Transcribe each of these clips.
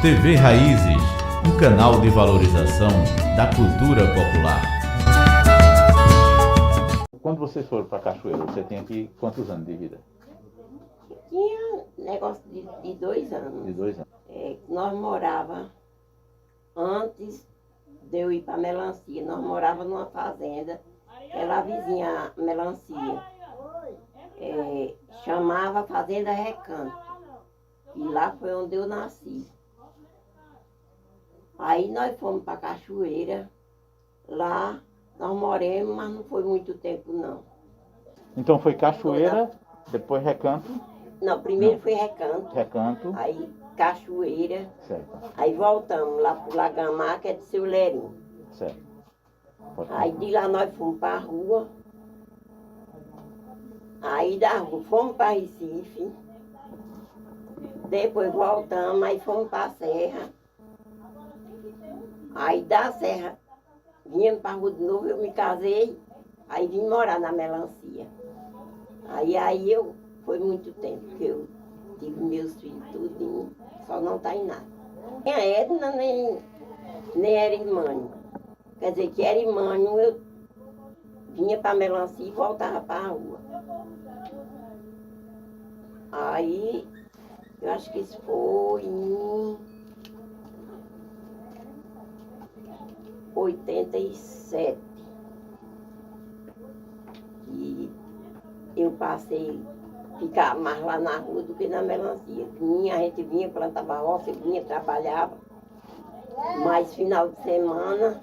TV Raízes, um canal de valorização da cultura popular. Quando vocês foram para Cachoeira, você tem aqui quantos anos de vida? Tinha negócio de 2 anos. De 2 anos. Nós morava antes de eu ir para Melancia, nós morava numa fazenda, ela vizinha Melancia. Chamava Fazenda Recanto. E lá foi onde eu nasci. Aí nós fomos para Cachoeira, lá nós moramos, mas não foi muito tempo não. Então foi Cachoeira, depois Recanto? Não, primeiro foi Recanto. Recanto. Aí Cachoeira. Certo. Aí voltamos lá pro Lagamar, que é de Seu Lerinho. Certo. Aí de lá nós fomos para a rua. Aí da rua fomos para Recife. Depois voltamos, aí fomos para a Serra. Aí da Serra, viemos para a rua de novo, eu me casei. Aí vim morar na Melancia. Aí foi muito tempo que eu tive meus filhos tudo, só não está em nada. Nem a Edna, nem era irmã. Quer dizer, que era irmã, eu vinha para a Melancia e voltava para a rua. Aí, eu acho que isso foi em 87. E eu passei a ficar mais lá na rua do que na Melancia. A gente vinha, plantava roça, vinha, trabalhava. Mas final de semana,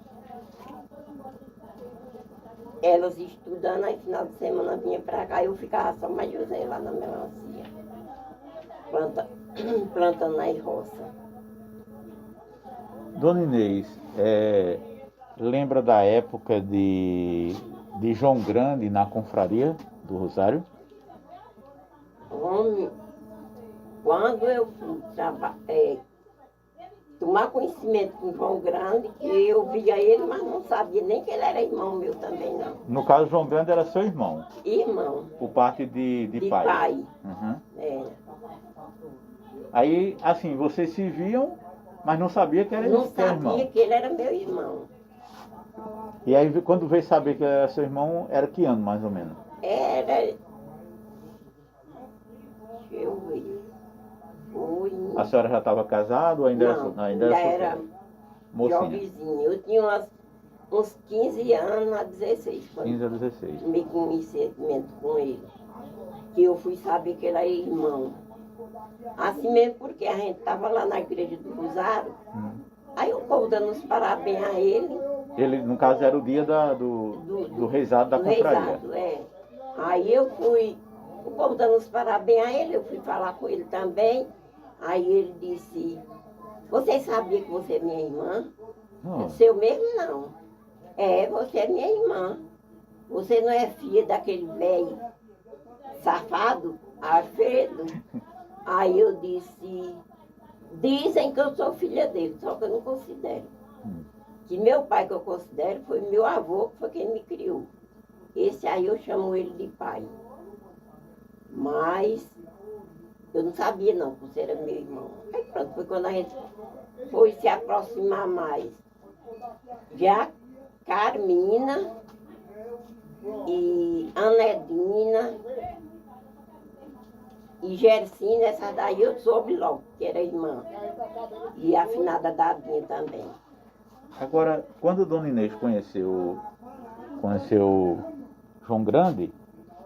elas estudando, aí final de semana vinha para cá, eu ficava só mais José lá na Melancia, plantando nas roças. Dona Inês, lembra da época de João Grande na confraria do Rosário? Homem, quando eu fui tomar conhecimento com João Grande, eu via ele, mas não sabia nem que ele era irmão meu também, não. No caso, João Grande era seu irmão? Irmão. Por parte de pai? Pai. Uhum. Aí, assim, vocês se viam, mas não sabia que era seu irmão? Não sabia que ele era meu irmão. E aí, quando veio saber que ele era seu irmão, era que ano, mais ou menos? Era... Deixa eu ver... A senhora já estava casada ou ainda não, ainda já era era mocinha? jovenzinha. Eu tinha uns 15 anos a 16. 15 a 16. Me conhecimento com ele. Que eu fui saber que ele era irmão. Assim mesmo porque a gente estava lá na igreja do Rosário. Aí o povo dando os parabéns a ele. Ele, no caso, era o dia do rezado da confraria. Rezado, Aí eu fui, o povo dando os parabéns a ele, eu fui falar com ele também. Aí ele disse, você sabia que você é minha irmã? Não. Seu mesmo não. Você é minha irmã. Você não é filha daquele velho safado, Alfredo? Aí eu disse, dizem que eu sou filha dele, só que eu não considero. Que meu pai que eu considero foi meu avô, que foi quem me criou. Esse aí eu chamo ele de pai. Mas eu não sabia não, que você era meu irmão. Aí pronto, foi quando a gente foi se aproximar mais. Já Carmina e Anedina e Gersina, essa daí eu soube logo, que era irmã. E a afinada Dadinha também. Agora, quando a Dona Inês conheceu João Grande,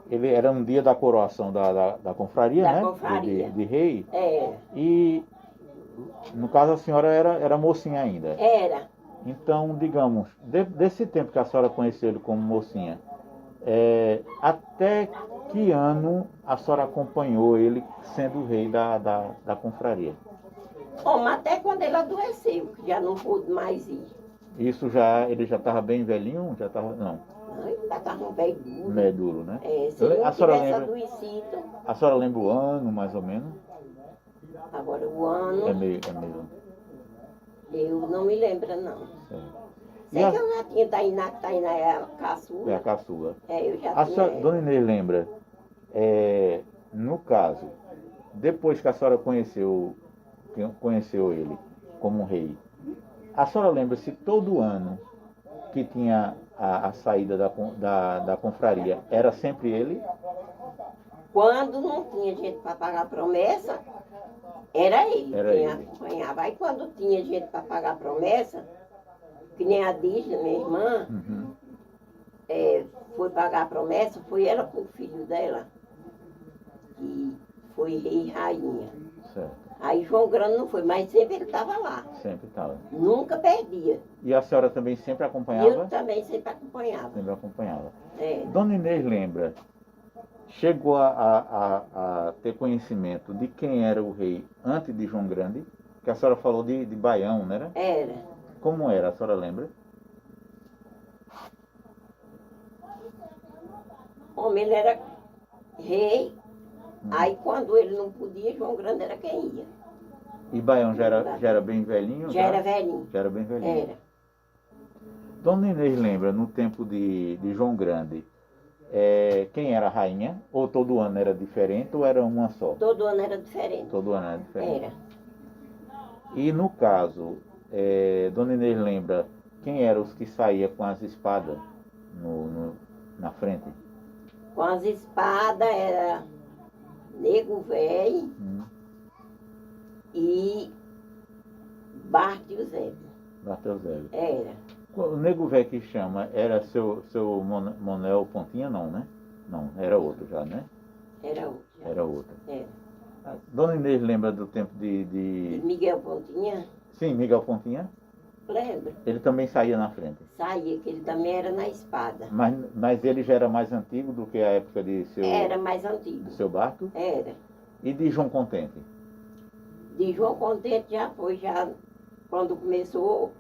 ele era um dia da coroação da confraria, né? Confraria. De rei. É. E, no caso, a senhora era mocinha ainda. Era. Então, digamos, desse tempo que a senhora conheceu ele como mocinha, até que ano a senhora acompanhou ele sendo rei da confraria? Mas até quando ele adoeceu, que já não pude mais ir. Isso ele já estava bem velhinho? Já estava, não? Não, ele já estava um velho duro. Meio duro, né? Se ele não a senhora tivesse lembra? adoecido, A senhora lembra o ano, mais ou menos? agora o ano, É meio. eu não me lembro não. Certo. Sei que eu já tinha Tainá é a caçula. É a caçula. Eu já A tinha. senhora, Dona Inês lembra, no caso, depois que a senhora conheceu ele, como rei. A senhora lembra se todo ano que tinha a saída da confraria, era sempre ele? Quando não tinha gente para pagar a promessa, era ele Era quem ele. acompanhava. Aí quando tinha gente para pagar a promessa, que nem a Dígia, minha irmã, Uhum. foi pagar a promessa, foi ela com o filho dela, que foi rei e rainha. Certo. Aí João Grande não foi, mas sempre ele estava lá. Sempre estava. Nunca perdia. E a senhora também sempre E eu acompanhava? também sempre acompanhava. Sempre acompanhava. É. Dona Inês lembra, chegou a ter conhecimento de quem era o rei antes de João Grande? Que a senhora falou de Baião, não era? Era. Como era, a senhora lembra? Homem, ele era rei. Aí quando ele não podia, João Grande era quem ia. E Baião já era bem velhinho? Já era velhinho. Já era bem velhinho. Era. Dona Inês lembra, no tempo de João Grande, quem era a rainha? Ou todo ano era diferente ou era uma só? Todo ano era diferente. Todo ano era diferente. Era. E no caso, Dona Inês lembra quem eram os que saíam com as espadas na frente? Com as espadas era Nego Velho e Bartolomeu. Bartolomeu. Era. O nego velho que chama era seu Monel Pontinha, não, né? Não, era outro já, né? Era outro. Era outro. Era. Dona Inês lembra do tempo de... Miguel Pontinha, Sim, Miguel Pontinha. lembra? Ele também saía na frente. Saía, que ele também era na espada. Mas ele já era mais antigo do que a época de Era mais antigo. seu Barto? Era. E de João Contente? De João Contente já foi, já quando começou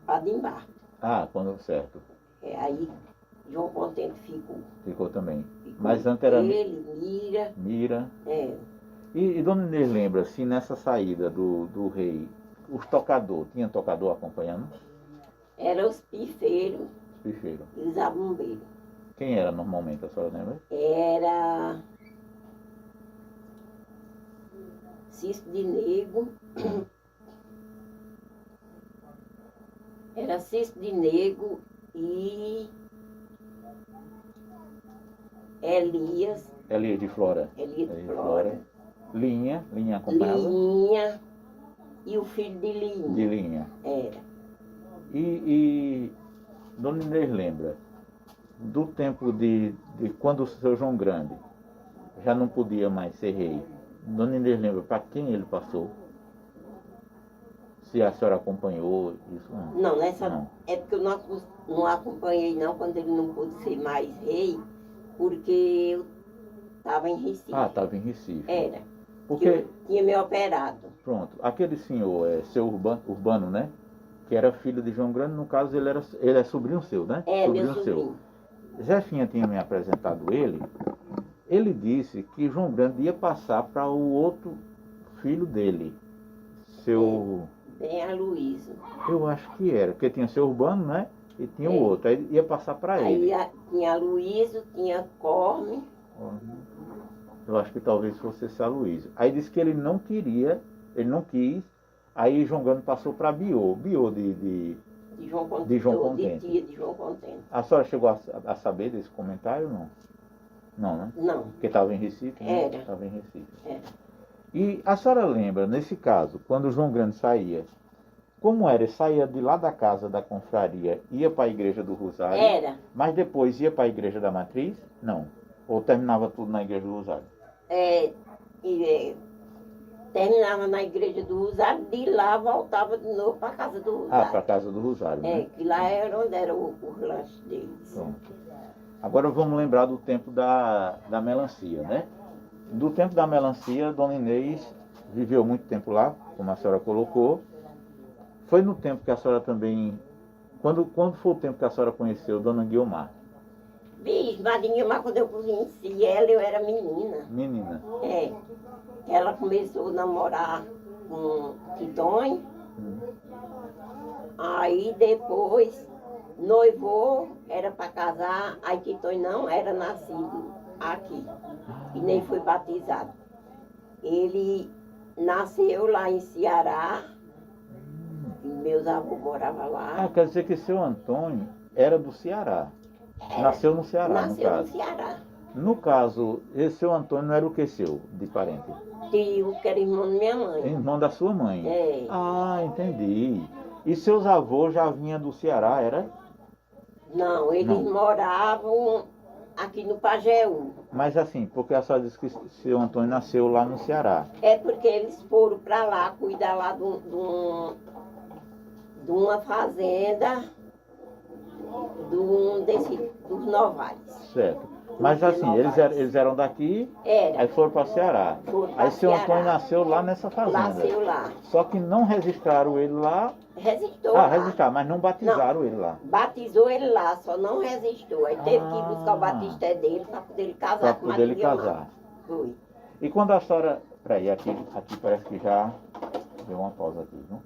a desembarque. Ah, certo. Aí João Contente ficou. Ficou também. Ficou Mas antes era ele, Mira. Mira. É. E Dona Inês lembra, se nessa saída do rei, os tocadores, tinha tocador acompanhando? Era os pifeiros Os picheiros. e os zabumbeiros. Quem era normalmente, a senhora lembra? Era Cisco de Nego. Era Cisco de Nego e Elias. Elias de Flora. Elias de Flora. Linha acompanhava? Linha e o filho de Linha. De Linha. Era. E Dona Inês lembra do tempo de quando o seu João Grande já não podia mais ser rei. Dona Inês lembra para quem ele passou? Se a senhora acompanhou isso? Não, nessa Não. época eu não acompanhei não, quando ele não pôde ser mais rei, porque eu estava em Recife. Ah, estava em Recife. Era. Porque, Eu tinha me operado. pronto, aquele senhor seu Urbano, né? Que era filho de João Grande, no caso ele é sobrinho seu, né? É, meu sobrinho. Zefinha tinha me apresentado ele. Ele disse que João Grande ia passar para o outro filho dele, seu... Bem a Luísa. Eu acho que era, porque tinha seu Urbano, né? E tinha o É. outro, aí ia passar para ele. Aí tinha a Luísa, tinha Corme. Eu acho que talvez fosse esse Aloysio. Aí disse que ele não queria, ele não quis, aí João Grande passou para Biô De João Contente. De João Contente. De tia de João Contente. A senhora chegou a saber desse comentário ou não? Não, né? Não. Porque estava em Recife, né? Era. Estava em Recife. Era. E a senhora lembra, nesse caso, quando o João Grande saía, como era? Ele saía de lá da casa da confraria, ia para a igreja do Rosário, Era. mas depois ia para a igreja da Matriz? Não. Ou terminava tudo na igreja do Rosário? Terminava na igreja do Rosário, de lá voltava de novo para a casa do Rosário. Ah, para a casa do Rosário, né? Que lá era onde era o lanche deles. Pronto. Agora vamos lembrar do tempo da melancia, né? Do tempo da melancia, Dona Inês viveu muito tempo lá, como a senhora colocou. Foi no tempo que a senhora também... Quando foi o tempo que a senhora conheceu Dona Guiomar? Bicho, Madrinha, mas quando eu conheci ela, eu era menina. Menina. Ela começou a namorar com Tidonho. Aí depois noivou, era para casar, aí Tidonho não era nascido aqui. E nem foi batizado. Ele nasceu lá em Ceará Meus avós moravam lá. Quer dizer que seu Antônio era do Ceará. Nasceu no Ceará, no Nasceu no caso. Ceará. No caso, esse seu Antônio não era o que seu, de parente? Tio, que era irmão da minha mãe. Irmão da sua mãe. É. Ah, entendi. E seus avós já vinham do Ceará, era? Não, eles Não. moravam aqui no Pajeú. Mas assim, porque a senhora disse que seu Antônio nasceu lá no Ceará. É porque eles foram para lá cuidar lá de uma fazenda dos Novais. Certo. Mas Porque assim, Novais. eles eram daqui, Era. aí foram para o Ceará. Foram pra Aí seu Ceará. Antônio nasceu lá nessa fazenda. Nasceu lá. Só que não registraram ele lá. Resistou lá. Registraram, mas não batizaram ele lá. Batizou ele lá, só não resistou. Aí teve que ir buscar o Ah. batisté dele para poder ele casar Para com poder ele Maria Guiomar. casar. Foi. E quando a senhora... Peraí, aqui parece que já deu uma pausa aqui, viu?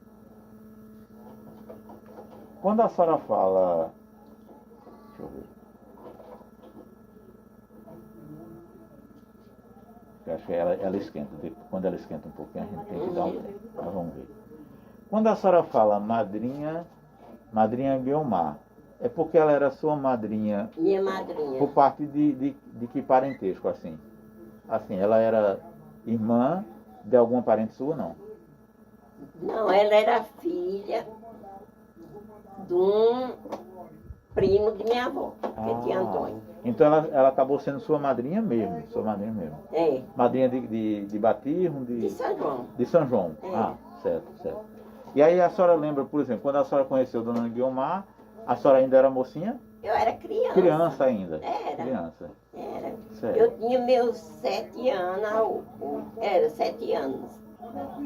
Quando a senhora fala... Deixa eu ver. Eu acho que ela esquenta. Quando ela esquenta um pouquinho, a gente tem que dar um tempo. Mas vamos ver. Quando a senhora fala madrinha Guiomar, é porque ela era sua madrinha Minha madrinha. por parte de que parentesco, assim? Assim, ela era irmã de alguma parente sua, não? Não, ela era filha de um primo de minha avó, que tinha Antônio. Então ela acabou sendo sua madrinha mesmo, É, Madrinha de batismo, de São João. de São João. É. Certo. E aí a senhora lembra, por exemplo, quando a senhora conheceu Dona Guiomar, a senhora ainda era mocinha? Eu era criança. Criança ainda. Era. Criança. Era. Certo. Eu tinha meus 7 anos, era 7 anos.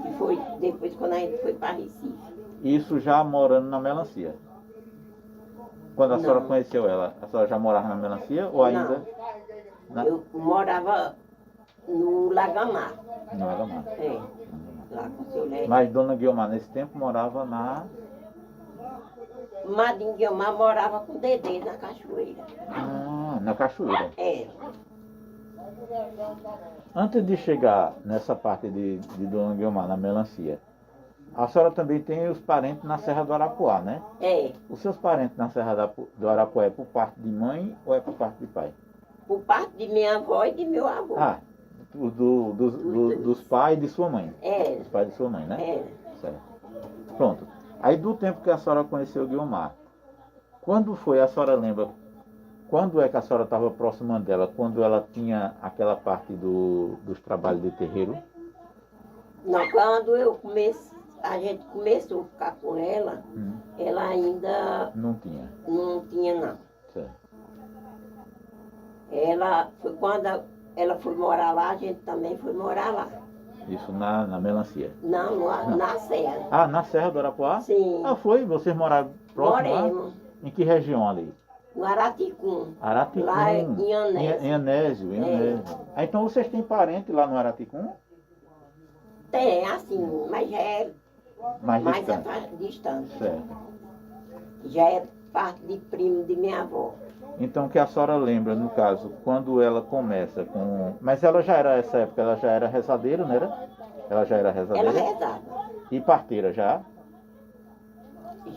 Que foi depois quando a gente foi para Recife. Isso já morando na melancia. Quando a Não. senhora conheceu ela, a senhora já morava na melancia ou ainda? Na... Eu morava no Lagamar. Não era mais. É, lá com o seu Léo. Mas Dona Guiomar nesse tempo morava na... Madrinha Guiomar morava com o Dedê na cachoeira. Na cachoeira. É. Antes de chegar nessa parte de Dona Guiomar, na melancia, a senhora também tem os parentes na Serra do Arapuá, né? É. Os seus parentes na Serra do Arapuá é por parte de mãe ou é por parte de pai? Por parte de minha avó e de meu avô. Dos pais de sua mãe. É. Dos pais de sua mãe, né? É. Certo. Pronto. Aí do tempo que a senhora conheceu Guiomar, quando foi, a senhora lembra, quando é que a senhora estava próxima dela? Quando ela tinha aquela parte dos trabalhos de terreiro? Não, quando a gente começou a ficar com ela, ela ainda Não tinha. não tinha não. Certo. Ela foi quando ela foi morar lá, a gente também foi morar lá. Isso na melancia. Não, na Serra. Ah, na Serra do Arapuá? Sim. Foi? Vocês moraram próximo lá? Moremos. Em que região ali? No Araticum. Araticum. Lá em Anésio. Em Anésio. Ah, então vocês têm parente lá no Araticum? Tem, assim, mas já é Mais mais distante. distante. Certo. Já é parte de primo de minha avó. Então, o que a senhora lembra, no caso, quando ela começa com... Mas ela já era, essa época, ela já era rezadeira, não era? Ela já era rezadeira? Ela rezava. E parteira já?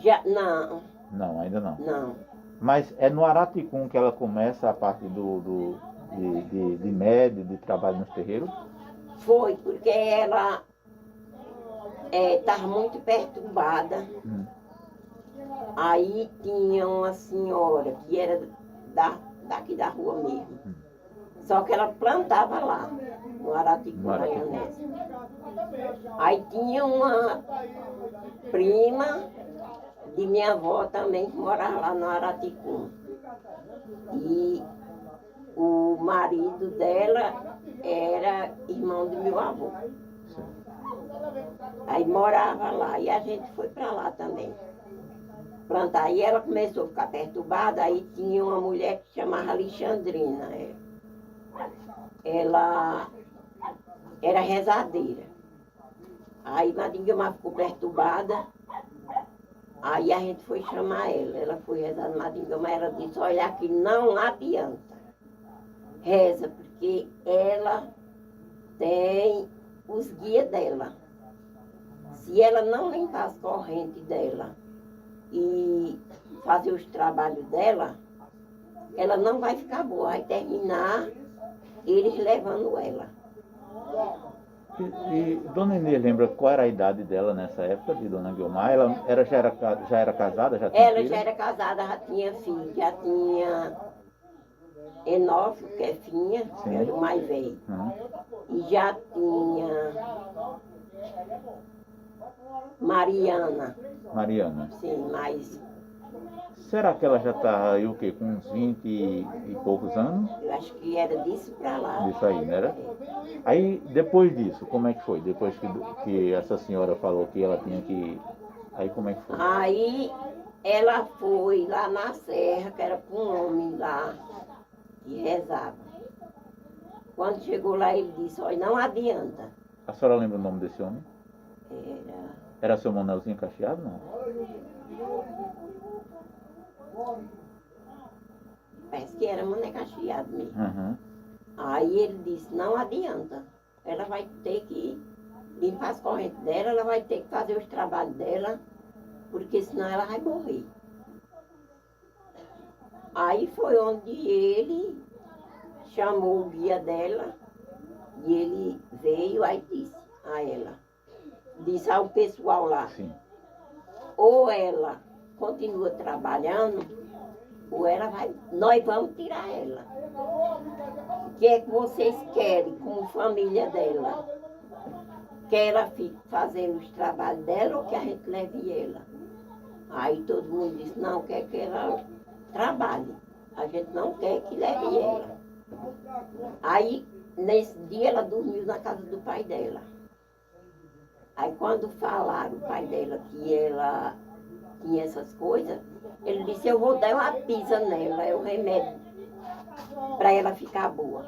Já, não, Não, ainda não. não. Mas é no Araticum que ela começa a parte de médio, de trabalho nos terreiros? Foi porque ela estava muito perturbada. Aí tinha uma senhora que era daqui da rua mesmo. Só que ela plantava lá, no Araticum, maionese. Aí tinha uma prima de minha avó também que morava lá no Araticum. E o marido dela era irmão do meu avô. Aí morava lá e a gente foi para lá também. Plantar. E ela começou a ficar perturbada, aí tinha uma mulher que chamava Alexandrina. Ela era rezadeira. Aí Madrinha Guiomar ficou perturbada, aí a gente foi chamar ela. Ela foi rezar na Madrinha Guiomar, ela disse, olha aqui, não adianta. Reza, porque ela tem os guias dela. se ela não limpar as correntes dela e fazer os trabalhos dela, ela não vai ficar boa, vai terminar eles levando ela. E Dona Inês lembra qual era a idade dela nessa época, de Dona Guiomar? Ela já era casada? Já tinha Ela filho? já era casada, já tinha filho, já tinha Enófilo, que é Finha, que era o mais velho. E já tinha Mariana, Mariana. sim, mas Será que ela já está aí o quê? Com uns 20 e poucos anos? eu acho que era disso pra lá. Disso aí, né? Aí, depois disso, como é que foi? Depois que essa senhora falou que ela tinha que... Aí, como é que foi? Aí ela foi lá na serra, que era com um homem lá, que rezava. Quando chegou lá, ele disse, olha, não adianta. A senhora lembra o nome desse homem? Era... Era seu Manelzinho Cacheado, não? Parece que era Mané Cacheado mesmo. Uhum. Aí ele disse, não adianta. Ela vai ter que limpar as correntes dela, ela vai ter que fazer os trabalhos dela, porque senão ela vai morrer. Aí foi onde ele chamou o guia dela e ele veio, aí disse a ela, disse ao pessoal lá, Sim. ou ela continua trabalhando, ou ela vai, nós vamos tirar ela. O que é que vocês querem como família dela? Que ela fique fazendo os trabalhos dela ou que a gente leve ela? Aí todo mundo disse, não, quer que ela trabalhe. A gente não quer que leve ela. Aí, nesse dia, ela dormiu na casa do pai dela. Aí, quando falaram o pai dela que ela tinha essas coisas, ele disse, eu vou dar uma pisa nela, é o remédio para ela ficar boa.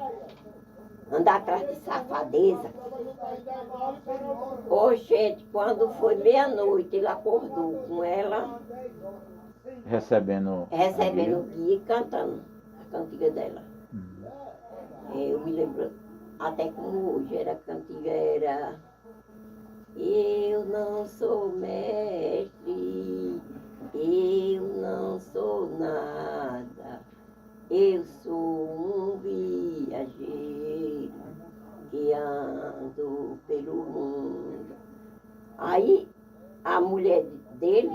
Andar atrás de safadeza. Ô, gente, quando foi meia-noite, ele acordou com ela, Recebendo recebendo o guia e cantando a cantiga dela. Eu me lembro até como hoje, era a cantiga, era eu não sou mestre, eu não sou nada, eu sou um viajeiro que ando pelo mundo. Aí a mulher dele,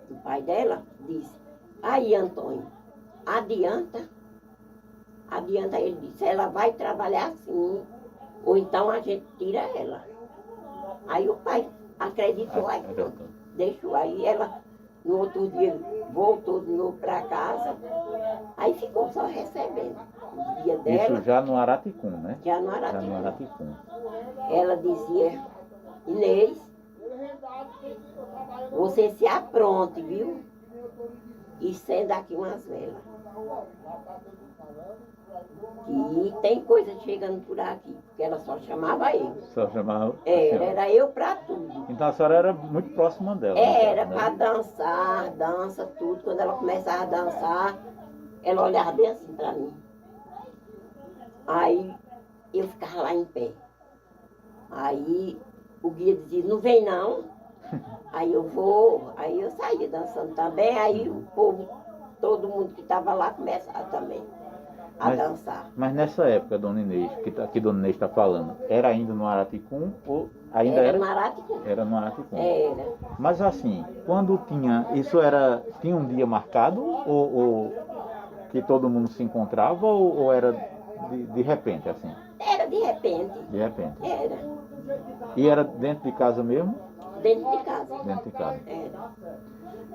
do pai dela, disse, aí Antônio, adianta? Adianta, ele disse, ela vai trabalhar assim, ou então a gente tira ela. Aí o pai acreditou, aí deixou. Aí ela, no outro dia, voltou de novo para casa, aí ficou só recebendo o dia dela. Isso já no Araticum, né? Já no Já no Araticum. Araticum. Ela dizia, Inês, você se apronte, viu? E acenda aqui umas velas. E tem coisa chegando por aqui, porque ela só chamava eu. Só chamava a senhora. Era eu pra tudo. Então a senhora era muito próxima dela. Era né? pra dançar, dança, tudo. Quando ela começava a dançar, ela olhava bem assim pra mim. Aí eu ficava lá em pé. Aí o guia dizia, não vem não. Aí eu vou, aí eu saía dançando também, aí o povo, todo mundo que estava lá começava também a dançar. Mas nessa época, Dona Inês, que Dona Inês está falando, era ainda no Araticum ou ainda era? Era no Araticum. Era no Araticum. Era. Mas assim, quando tinha, tinha um dia marcado ou que todo mundo se encontrava ou era de repente assim? Era de repente. De repente. Era. E era dentro de casa mesmo? Dentro de casa. Dentro de casa. Era.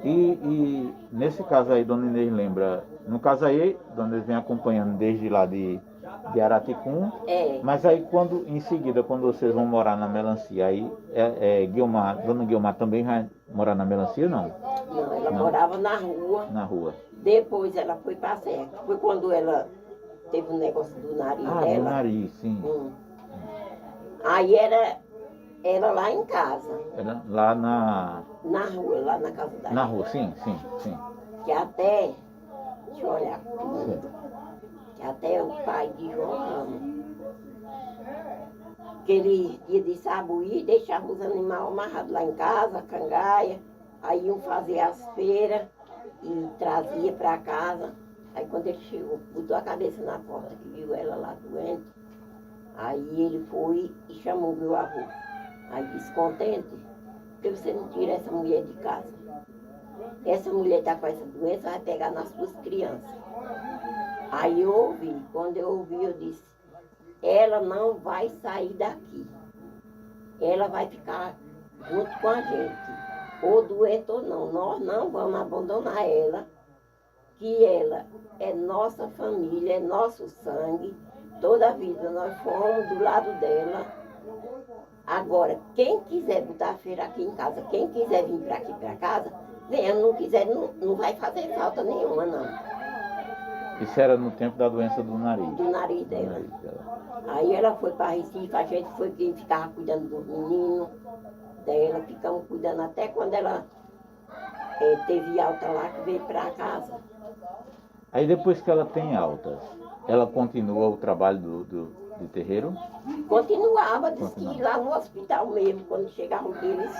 E nesse caso aí, Dona Inês lembra, no caso aí, Dona Inês vem acompanhando desde lá de Araticum, mas aí em seguida, quando vocês vão morar na Melancia, aí Dona Guiomar também vai morar na Melancia, não? Não, ela Não. morava na rua. Na rua. Depois ela foi pra serra. Foi quando ela teve um negócio do nariz Ah, dela. do nariz, sim. Aí era lá em casa. Era lá Na rua, lá na casa dela. na rua, sim. Que até, deixa eu olhar, que até o pai de João Ramos, aquele dia de sabuí, deixava os animais amarrados lá em casa, cangaia. Aí iam fazer as feiras e trazia para casa. Aí quando ele chegou, botou a cabeça na porta, que viu ela lá doente. Aí ele foi e chamou meu avô. Aí disse, contente, por que você não tira essa mulher de casa? Essa mulher está com essa doença, vai pegar nas suas crianças. Aí eu ouvi, quando eu ouvi, eu disse, ela não vai sair daqui. Ela vai ficar junto com a gente. Ou doente ou não, nós não vamos abandonar ela, que ela é nossa família, é nosso sangue, toda a vida nós fomos do lado dela. Agora, quem quiser botar a feira aqui em casa, quem quiser vir para aqui para casa, venha, não quiser, não vai fazer falta nenhuma, não. Isso era no tempo da doença do nariz. Do nariz dela. Aí ela foi para Recife, a gente foi quem ficava cuidando dos meninos dela, ficamos cuidando até quando ela teve alta lá, que veio para casa. Aí depois que ela tem alta, ela continua o trabalho de terreiro? Continuava, disse que lá no hospital mesmo, quando chegavam eles,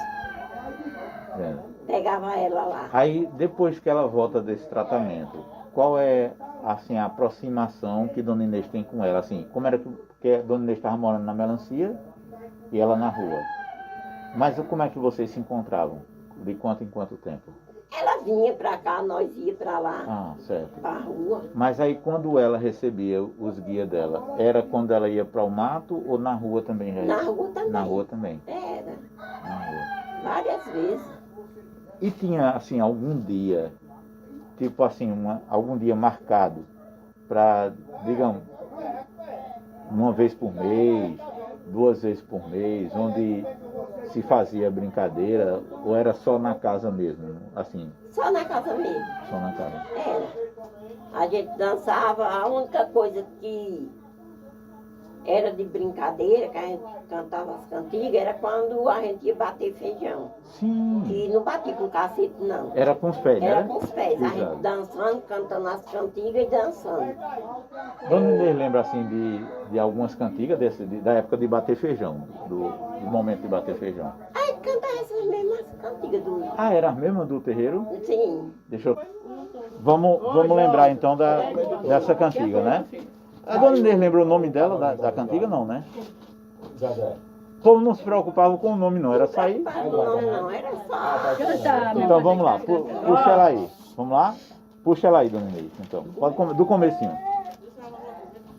pegava ela lá. Aí depois que ela volta desse tratamento, qual é assim, a aproximação que Dona Inês tem com ela? Assim, como era que porque a Dona Inês estava morando na Melancia e ela na rua. Mas como é que vocês se encontravam? De quanto em quanto tempo? Ela vinha para cá, nós ia para lá, Ah, certo. para a rua. Mas aí quando ela recebia os guias dela, era quando ela ia para o mato ou na rua também? Já? Na rua também. Na rua também? Era, Na rua. várias vezes. E tinha assim algum dia, tipo assim, algum dia marcado para, digamos, uma vez por mês, 2 vezes por mês, onde se fazia brincadeira, ou era só na casa mesmo, assim, Só na casa mesmo. só na casa? Era. A gente dançava, a única coisa que era de brincadeira, que a gente cantava as cantigas, era quando a gente ia bater feijão. Sim, E não batia com cacete, não. era com os pés, Era né? com os pés, a Exato. gente dançando, cantando as cantigas e dançando. Dona Inês lembra assim de algumas cantigas da época de bater feijão, do momento de bater feijão? Aí cantava essas mesmas cantigas do... Ah, era as mesmas do terreiro? Sim. Deixa eu... Vamos lembrar então dessa cantiga, né? A Dona Inês lembra o nome dela, da cantiga? Não, né? O povo não se preocupava com o nome não, era só ir. Não, era só... Então vamos lá, puxa ela aí. Vamos lá? Puxa ela aí, Dona Inês. Então, do comecinho.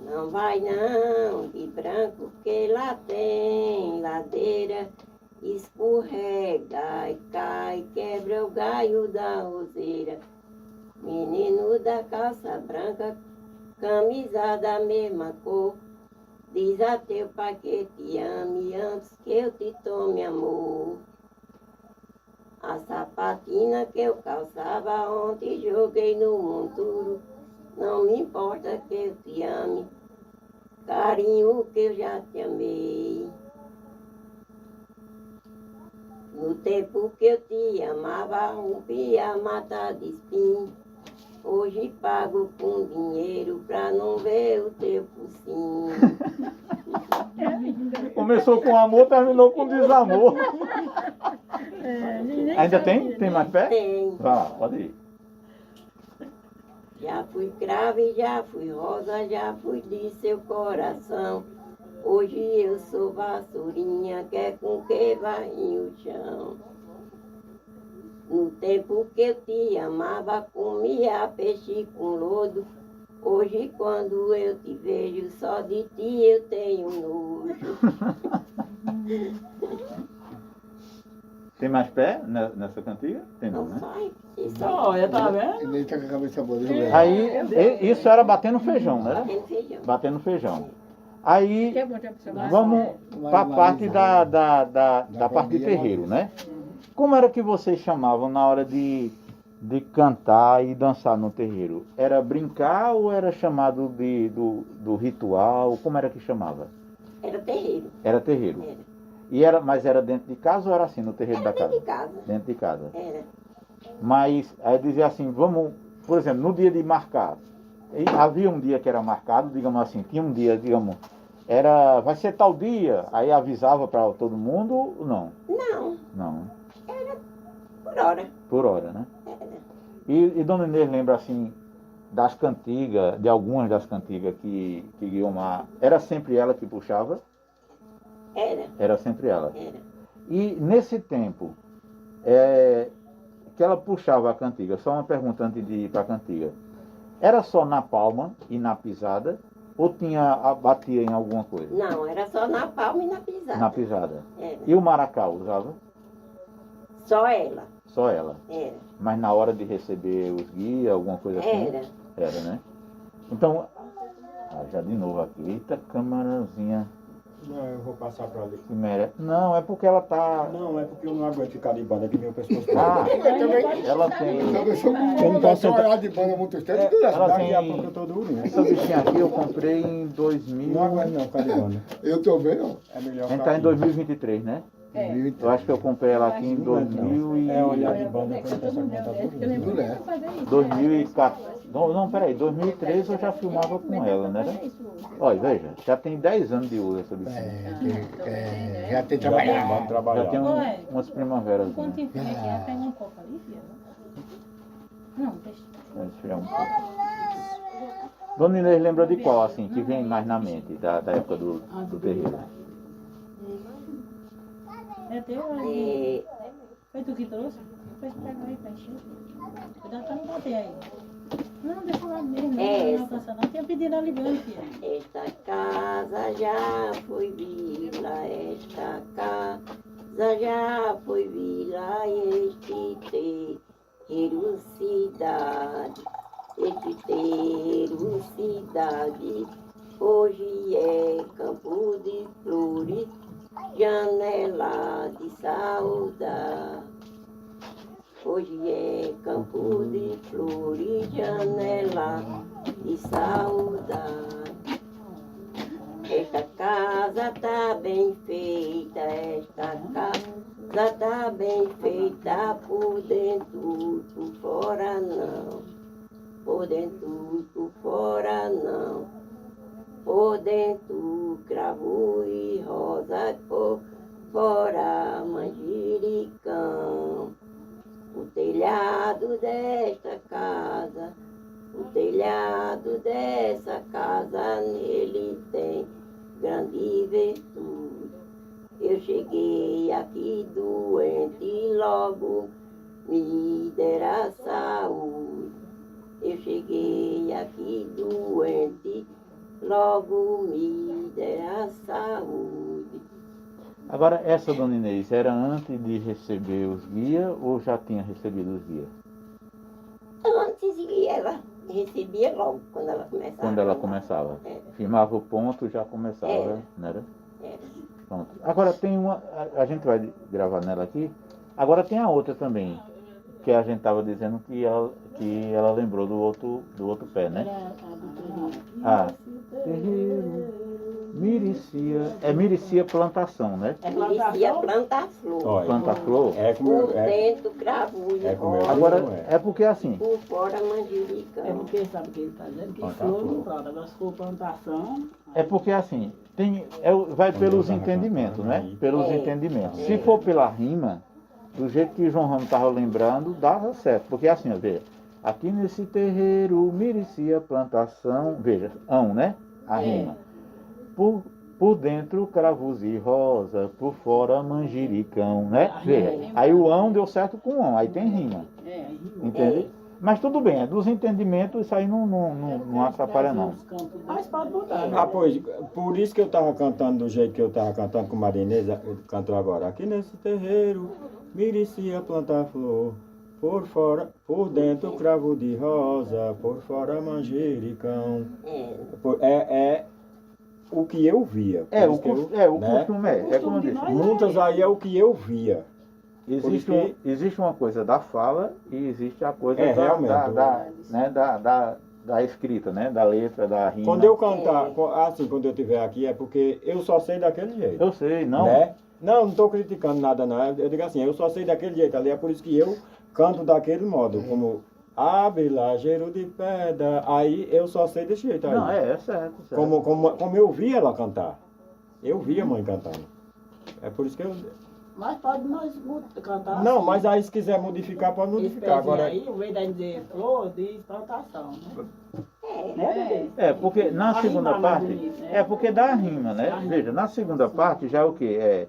Não vai não, de branco, que lá tem ladeira, escorrega e cai, quebra o galho da roseira. Menino da calça branca, camisa da mesma cor, diz a teu pai que te ame antes que eu te tome amor. A sapatina que eu calçava ontem joguei no monturo, não me importa que eu te ame, carinho que eu já te amei. No tempo que eu te amava, rompia a mata de espinho. Hoje pago com dinheiro pra não ver o teu focinho. Começou com amor, terminou com desamor. Ainda tem? Tem mais pé? Tem. Vai lá, pode ir. Já fui cravo e já fui rosa, já fui de seu coração. Hoje eu sou vassourinha, que é com que varre o chão. No tempo que eu te amava, comia peixe com lodo. Hoje quando eu te vejo, só de ti eu tenho nojo. Tem mais pé nessa cantiga? Tem não, Não né? sai, isso Olha, tá vendo? Ele tá com a cabeça boa, deixa eu ver. Aí, isso era batendo feijão, né? tem feijão. Batendo feijão. Aí, Que bom ter você lá. vamos para a parte da parte de terreiro, né? Como era que vocês chamavam na hora de cantar e dançar no terreiro? Era brincar ou era chamado do ritual? Como era que chamava? Era terreiro. Era terreiro. Era. Mas era dentro de casa ou era assim, no terreiro da Era dentro casa? de casa. Dentro de casa. Era. Mas aí dizia assim, vamos, por exemplo, no dia de marcar, havia um dia que era marcado, digamos assim, tinha um dia, digamos, vai ser tal dia, aí avisava para todo mundo, não? Não, Não, por hora. por hora, né? Era. E Dona Inês lembra assim das cantigas, de algumas das cantigas que Guiomar, era sempre ela que puxava? Era. Era sempre ela. Era. E nesse tempo, que ela puxava a cantiga, só uma pergunta antes de ir para a cantiga, era só na palma e na pisada, ou batia em alguma coisa? Não, era só na palma e na pisada. Na pisada. Era. E o maracá usava? Só ela. Só ela. Era. Mas na hora de receber os guias, alguma coisa assim? Era. Era, né? Então, já de novo aqui, eita camarazinha Não, eu vou passar pra ali. que merece. Não, é porque ela tá... Não, é porque eu não aguento ficar de banda, que meu pescoço Ah, Eu também. ela tem... Eu não posso olhar de banda há muito tempo. Ela Daqui a tem- pouco eu tô duro, né? Essa bichinha aqui eu comprei em 2000... Não aguento não ficar de banda. Eu também, ó. É melhor A gente ficar tá em aqui. 2023, né? Eu acho que eu comprei ela aqui em 2000 e... É olhar de banda quando essa conta tá duro. Não é. 2014. Não, peraí, 2013 eu já filmava com ela, né? Olha, veja, já tem 10 anos de uso essa bichinha. Já tem Já trabalhado. vamos Já trabalhar. tem umas primaveras. Enquanto enfia aqui, pega um copo ali, filha. Não, deixa. Vou esfriar um pouco. Dona Inês lembra de qual, assim, que vem mais na mente, da época do terreiro? É teu ali. É, Foi tu que trouxe? Depois pega aí pra encher. Cuidado pra não bater aí. Não, deixa lá mesmo. É Não alcança não. Tinha pedido a ligando, filha. esta casa já foi vila, esta casa já foi vila, este terreiro cidade, este terreiro cidade, hoje é campo de flores, janela de saudade. Hoje é campo de flores, janela de saudade. Esta casa tá bem feita, esta casa tá bem feita, por dentro, por fora não. Por dentro, por fora não. Por dentro, cravo e rosa, por fora, manjericão. O telhado desta casa, o telhado dessa casa, nele tem grande virtude. Eu cheguei aqui doente, logo me dera saúde. Eu cheguei aqui doente, logo me dera saúde. Agora, essa Dona Inês, era antes de receber os guias ou já tinha recebido os guias? Antes de ela recebia logo, quando ela começava. Quando ela começava? Era. Firmava o ponto, já começava, Era. não era? Era. Pronto. Agora tem uma, a gente vai gravar nela aqui, agora tem a outra também, que a gente estava dizendo que ela lembrou do outro pé, né? Ah, terreiro, Miricia, é Miricia plantação, né? É merecia plantar flor. Olha, Planta flor. é como Por é, dentro, cravulho, É como eu- rosa, Agora, não é. é porque assim, por fora, É manjericão. porque sabe o que ele está dizendo? Que Plantar flor flor. não planta. Agora se for plantação, é porque assim, vai pelos entendimentos, né? Pelos É. entendimentos. Se for pela rima, do jeito que João Ramos estava lembrando, dava certo. Porque assim, ó, veja, aqui nesse terreiro, Miricia plantação, veja, né? A rima. Por dentro, cravos e rosa, por fora, manjericão, né? Veja, aí o ão deu certo com o ão, aí tem rima, aí entende? Mas tudo bem, é dos entendimentos, isso aí não atrapalha não. Mas pode botar. né? Ah, pois, por isso que eu tava cantando do jeito que eu tava cantando com Maria Inês, cantou agora. Aqui nesse terreiro, Miricia planta flor, por fora, por dentro cravo de rosa, por fora manjericão. É o que eu via. É, Por o isso que eu, costume é como eu disse. Muitas aí é o que eu via. Existe uma coisa da fala e existe a coisa realmente, da escrita, né? Da letra, da rima. Quando eu cantar, assim, quando eu estiver aqui, é porque eu só sei daquele jeito. Eu sei, não. Né? Não estou criticando nada não. Eu digo assim, eu só sei daquele jeito ali, é por isso que eu canto daquele modo, como Ave lajeiro de pedra. Aí eu só sei desse jeito aí. Não, é certo. Como eu vi ela cantar. Eu vi a mãe cantando. É por isso que eu. Mas pode nós cantar. Não, assim. mas aí se quiser modificar, pode Esse modificar. pezinho Agora. aí, o vez de dizer flor, diz plantação, né? É, Né, bebê? É, porque na Pra segunda rimar mais parte. bonito, né? É porque dá rima, né? Dá rima. Veja, na segunda parte já é o quê? É.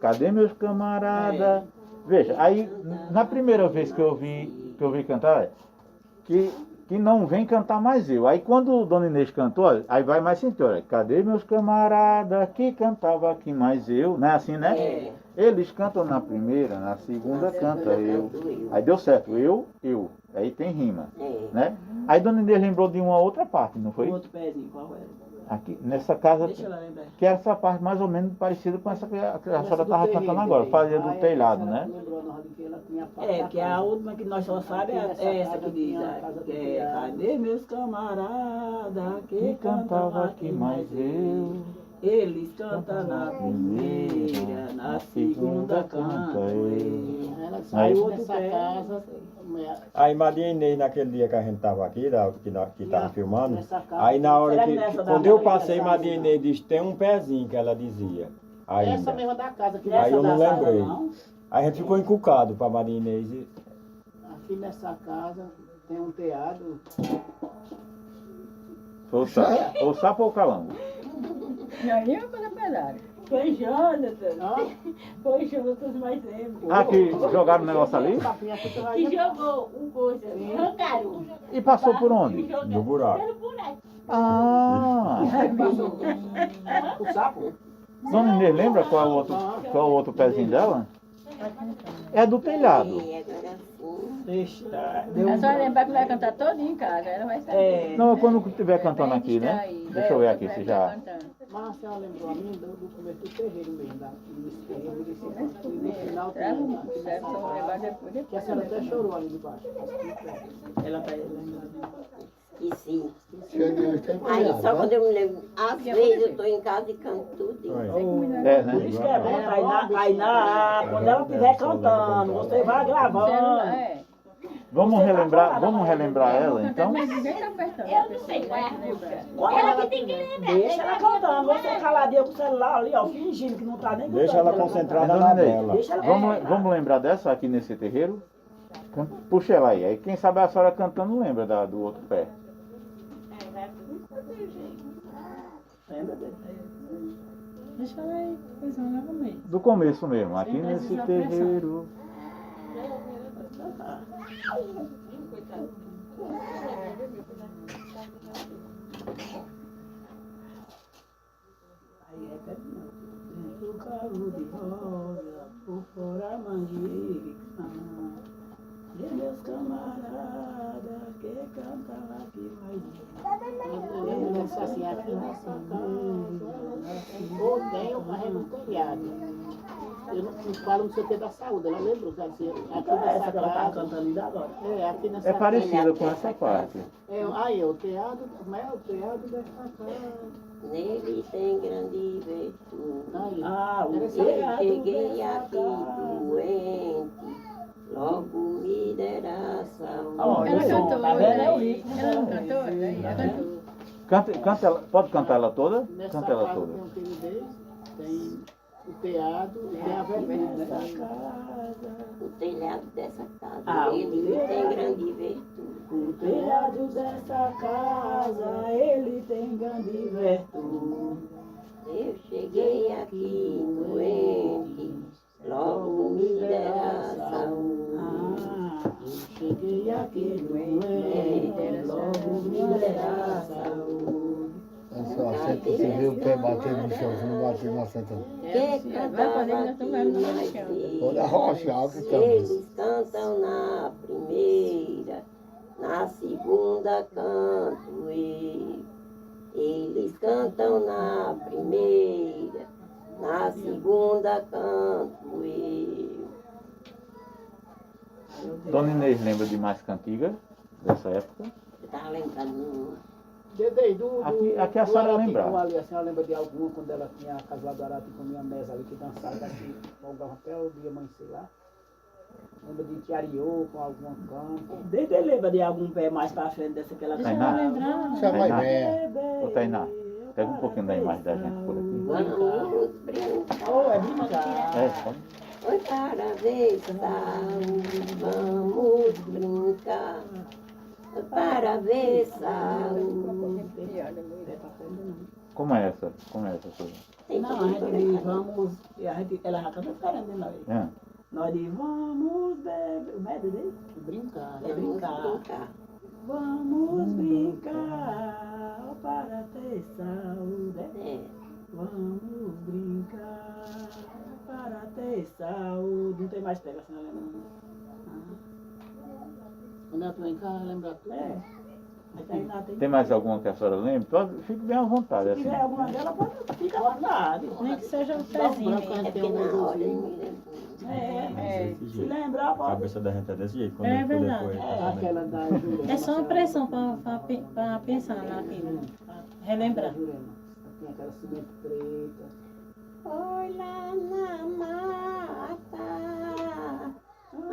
Cadê meus camaradas? É. Veja, aí na primeira vez que eu vi cantar, que não vem cantar mais eu. Aí quando o Dona Inês cantou, olha, aí vai mais assim, olha, cadê meus camaradas que cantava aqui mais eu? Não é assim, né? É. Eles cantam na primeira, na segunda Na segunda canta eu. canto eu. Aí deu certo, eu. Aí tem rima, É. né? Aí Dona Inês lembrou de uma outra parte, não O foi? outro pezinho, qual era? Aqui, nessa casa, Deixa ela lembrar. que era essa parte mais ou menos parecida com essa que a senhora estava cantando agora, fazia do telhado, né? É, que é a última que nós só sabemos é essa que diz, que é, cadê meus camaradas que cantavam aqui mais eu? Eles cantam na primeira, na segunda canta eu. Aí o outro pé. Aí Maria Inês, naquele dia que a gente tava aqui, que tava filmando, aí na hora Será que. que nessa da Quando eu Maria passei, Inês Maria Inês disse, tem um pezinho que ela dizia. Ainda. Essa mesma da casa que Aí eu não da sala, lembrei. não? Aí a gente ficou encucado pra Maria Inês. aqui nessa casa tem um teatro. Ou sapo ou calango. E aí eu vou pedaço. Foi Jonathan. Foi Jonathan mais tempo. Ah, que jogaram o negócio ali? Que jogou um coisa, arrancaram. E passou por onde? No buraco. Pelo buraco. Ah! O sapo? Dona Inês lembra qual é o outro pezinho dela? É do telhado. E agora sim. Deixa. É só lembrar que vai cantar todinho em casa, ela vai saber. É. Não, quando estiver cantando aqui, né? Deixa eu ver aqui se já. Mas a senhora lembrou a mim do começo do terreiro mesmo, do terreiro no final que a senhora até chorou ali debaixo. Ela tá lembrando. E sim. Tem Aí só quando eu me lembro, às vezes eu estou em casa e canto tudo. É, Por né? isso que é bom, quando ela estiver cantando, você vai gravando. Vamos relembrar ela então? Mas ninguém tá apertando. Eu não sei qual é a música. Quando Ela ela que tem que lembrar. Deixa ela cantando, você caladinho com o celular ali, ó, fingindo que não tá nem Deixa ela cantando, concentrada Dona na Inês, dela. Deixa ela vamos lembrar dessa aqui nesse terreiro? Puxa ela aí. Aí quem sabe a senhora cantando lembra do outro pé. Lembra dele? Deixa ela aí, pensando novamente. Do começo mesmo, aqui Sem nesse precisar terreiro. Aí é terminando. Dentro do carro de rosa, por fora a mangueira. E meus camaradas que cantam aqui mais. assim, aqui nessa casa. Ou tem ou carrega um telhado. Eu não falo no CT da saúde, ela lembra que assim, aqui Essa nessa que ela tá casa. cantando ainda agora. Aqui nessa É parecida com essa parte. Aí, o teatro, mas é o teatro dessa casa. Nele tem grande virtude. Aí. Ah, o Eu teatro cheguei dessa aqui casa. doente, logo me derá saúde. Ó, Ela isso, cantou, tá vendo? É o né? ritmo Ela não dela. cantou, né? Ela cantou. Canta ela, pode cantar ela toda? Nessa Canta ela casa toda. tem um timidez, tem o teatro, tem a vergonha. O telhado dessa casa, Ah, o ele telhado. tem grande virtude. O telhado dessa casa, ele tem grande virtude. Eu cheguei aqui doente, logo me derá saúde. Ah, eu cheguei aqui doente, logo me derá saúde. Só senta, você vê o pé bater no chão, se não bater na senta. Que cantava aqui mais Toda rocha, alto que também. eles cantam na primeira, na segunda canto eu. Eles cantam na primeira, na segunda canto eu. Dona Inês lembra de mais cantigas dessa época? Eu estava lembrando. Dedei, Aqui a senhora lembrar. Ali, a senhora lembra de alguma quando ela tinha a casa lá do Arati e comia a mesa ali que dançava aqui, folgava até o dia amanhecer lá? Lembra de Tiariô com alguma campo. Desde ele lembra de algum pé mais pra frente dessa que ela Deixa Tainá. eu lembrar. Chama aí, Tainá. véia. Ô Tainá, pega um pouquinho da imagem da gente por aqui. Vamos brincar. Oh, é brincar. É, só. Oi, para ver, vamos brincar. Para ver, Como é essa? Como é essa coisa? Não, a gente diz, vamos. E a gente, ela já canta diferente de nós. É. Nós diz, vamos beber. O médio dele? Brincar, É né? brincar. Vamos brincar para ter saúde. É. Vamos brincar para ter saúde. Não tem mais pega assim, não lembra? Quando ela vem cá, lembra tudo. É. Mas tem nada, Tem mais alguma que a senhora lembre? Fique bem à vontade. Se Assim. tiver alguma dela, pode ficar à vontade. Nem que seja um Dá um pezinho. branco, a É gente tem porque um na hora olhozinho. me lembro. É. Desse Se jeito. lembrar, A pode. cabeça da gente é desse jeito. Quando É ele for verdade. depois, É aquela da Juliana. É só uma pressão para pensar naquilo. Pra relembrar. Jurema. Tem aquela semente preta. Oi lá na mata,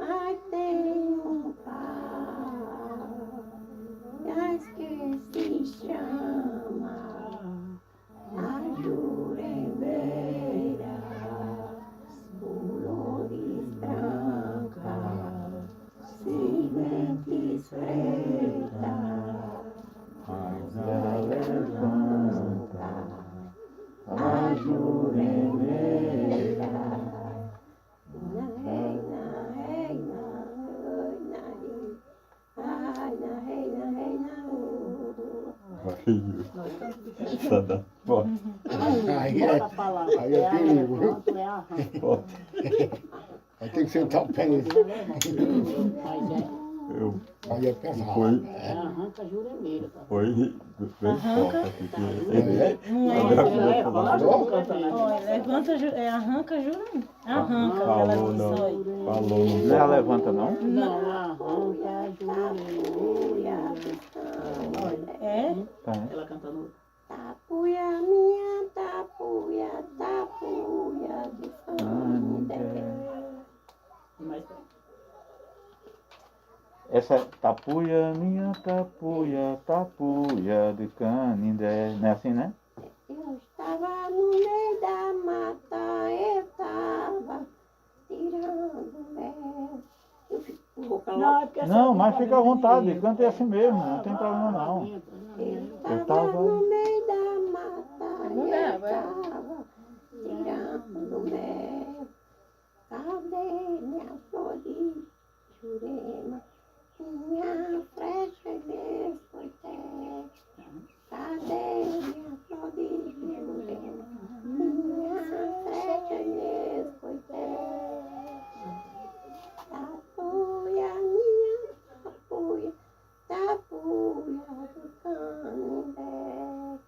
ai tem um pau, que se chama a juremeira, flores brancas, sementes pretas, Mas ela levanta a juremeira. Só dá. Bota. Aí é, Bota a palavra. aí é perigo, viu? arrancanto, é arranco. Bota. Aí tem que sentar o pé nele. Mas Eu. Aí é pesado. Foi. é arranca juremeira, tá? Foi bem forte aqui. Que Não é. Agora Ela foi é falar. Olha, levanta, arranca, jura? Arranca, ela Falou diz, não. olha. Falou não. Não é a levanta, não? Não, arranca jureira. É? Tá. Ela cantando. Tapuia minha, tapuia, tapuia de Canindé. E mais pega. Essa é tapuia, minha tapuia, tapuia de Canindé. Não é assim, né? Eu estava no meio da mata, eu estava tirando mel. Eu vou Não, calar. é porque essa Não, aqui mas pode fica à vontade, dividir. cante assim mesmo, não tem problema não. Eu Eu estava tava- no meio da mata, Não eu dá, vai. estava tirando mel. Cadê minha flor de Jurema? Minha flecha de escoité. Cadê minha flor de Jurema? Minha flecha de escoité. Tapuia, minha tapuia, tapuia do Canindé.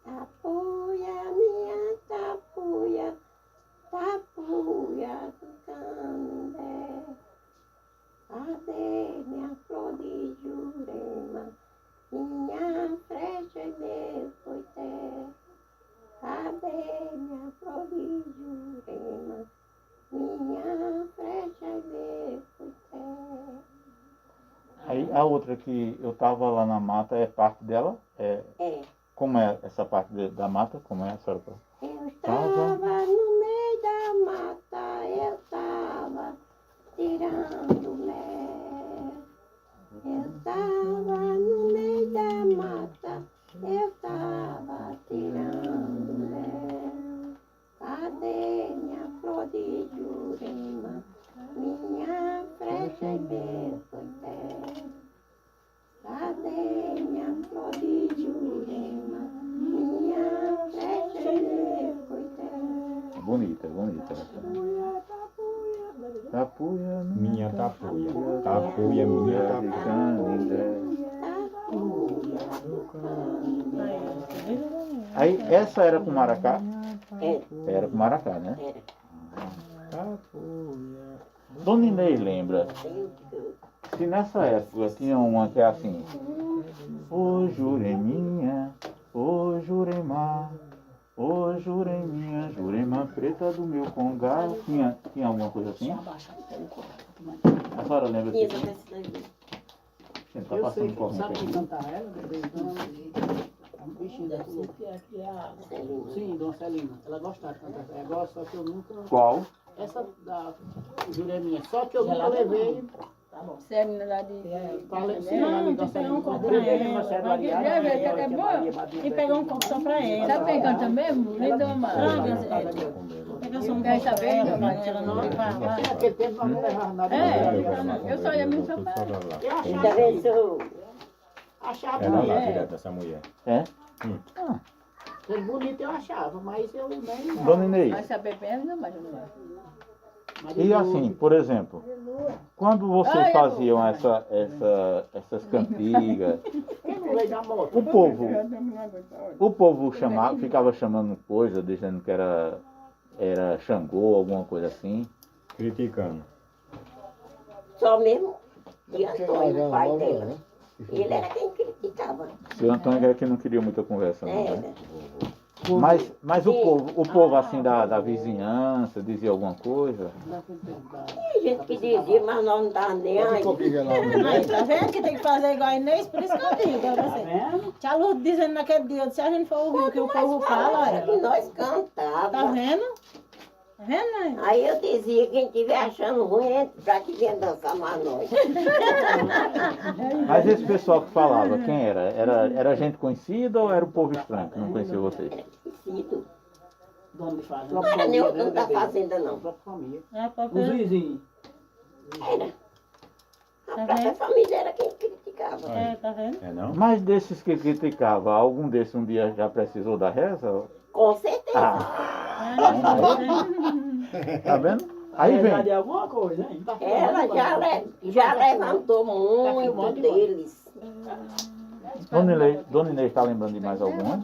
Tapuia, minha tapuia, tapuia do Canindé. Cadê minha flor de Jurema? Minha flecha de escoité. Cadê minha flor de Jurema? Minha flecha de escoité. Aí a outra que eu tava lá na mata é parte dela? É. Como é essa parte da mata? Como é a senhora? Eu estava no meio da mata, eu estava tirando mel. Eu estava no meio da mata, eu estava tirando mel. Cadê minha flor de Jurema? Minha flecha de escoité. Cadê minha flor de Jurema? Minha flecha de escoité. Bonita, bonita. Tapuia, Minha tapuia. Tapuia, minha de tapuia. Canindé. Tapuia. Aí essa era com maracá? Era, Era com maracá, né? era. Tapuia. Dona Inês lembra, se nessa época tinha uma que é assim: ô Jureminha, ô Jurema, ô Jureminha, Jurema preta do meu congá. Tinha alguma coisa assim? Abaixa, pega o copo. A senhora lembra Tinha disso? essa festa aí. Sim, tá Eu passando sei, fome sabe quem aqui. cantava ela? Um bichinho da rua. Que é a Sim, Dona Celina. Ela gostava de cantar essa agora, só que eu nunca... Qual? Essa da Jureminha. Só que eu nunca levei... Você é menina lá de... Sim, Não, ela tem da que pegar Celina. um copo pra Primeiro ela. aniversário do Vai Ariano, ver, ela que tinha é boa. Maria Madrinha E pegar um copo só pra ela. Sabe quem canta mesmo? Lindoma. Pega só um copo pra ela, mas ela não vai falar. Naquele tempo nós não levávamos nada. Eu só ia muito só pra ela. Eu Ainda achava, bem, sou. achava Era lá bonito. direto essa mulher. É? Bonito eu achava, mas eu nem... Dona Inês, Mas saber bem, não vai. e assim, por exemplo, quando vocês faziam essas cantigas, Quem não veio da moto? o povo chamava, ficava chamando coisa, dizendo que era Xangô, alguma coisa assim. Criticando. Só mesmo de Antônio, o pai dela. Ele era quem criticava. Seu Antônio era que não queria muita conversa, não, né? Era. Mas o povo assim da vizinhança dizia alguma coisa? Tinha gente que dizia, mas nós não estávamos nem aí. Aí, tá vendo que tem que fazer igual a Inês? Por isso que eu digo pra você. Tia Lourdes dizendo naquele dia, se a gente for ouvir o que o povo fala, Era que olha. nós Tá cantávamos. vendo? Tá vendo, mãe? Aí eu dizia, quem estiver achando ruim, entra pra que venha dançar mais nós. Mas esse pessoal que falava, quem era? Era gente conhecida ou era o povo estranho que não conhecia vocês? Esquecido. Dono de fazenda. Não era nem o dono da fazenda, não. Própria família. É, Os porque... vizinhos. Era. A própria família era quem criticava. É, tá vendo? É não? Mas desses que criticavam, algum desses um dia já precisou da reza? Com certeza. Tá vendo? Aí Apesar vem. de alguma coisa, hein? Ela já levantou muito deles. Dona Inês está lembrando de mais alguma?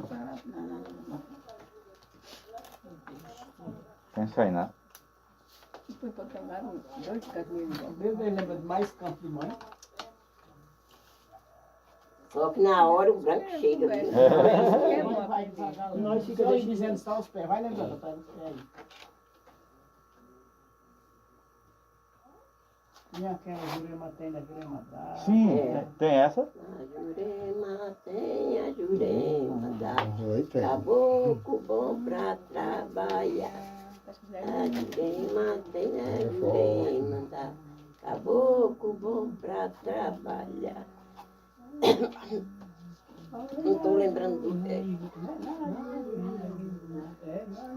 Pensa aí, né? Desde ele lembra de mais canto de mãe. Só que na hora o branco chega. Viu? Vai devagar. Nós ficamos dizendo só os pés. Vai lembrando, tá? Aí. Minha quem a Jurema tem, a Jurema dá. Sim, tem essa? A Jurema tem, a Jurema dá. Oi, tem. Caboclo bom pra trabalhar. A Jurema tem, a Jurema dá. Caboclo bom pra trabalhar. Não estou lembrando do texto.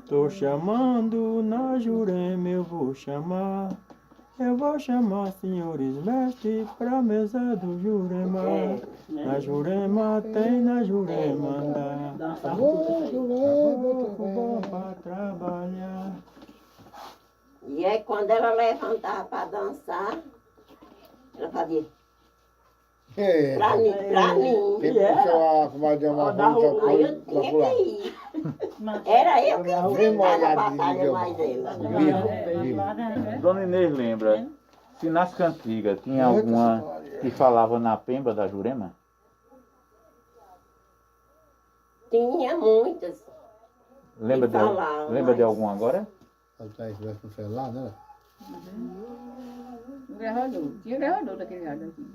Tô chamando na Jurema, eu vou chamar. Eu vou chamar senhores mestres pra mesa do Jurema. Na Jurema tem, na Jurema dá. Caboclo bom pra trabalhar. E aí quando ela levantava para dançar, ela fazia É, pra mim, pra mim. quem puxou a comadre Amarrota Aí eu tinha que ir. Era eu que enfrentava a batalha mais ela. Dona Inês lembra, se nas cantigas tinha alguma que falava na pemba da Jurema? Tinha muitas. Lembra de, falava, lembra de mas- alguma agora? ela tá aí com o celular, né? O gravador. Tinha gravador daquele lado aqui.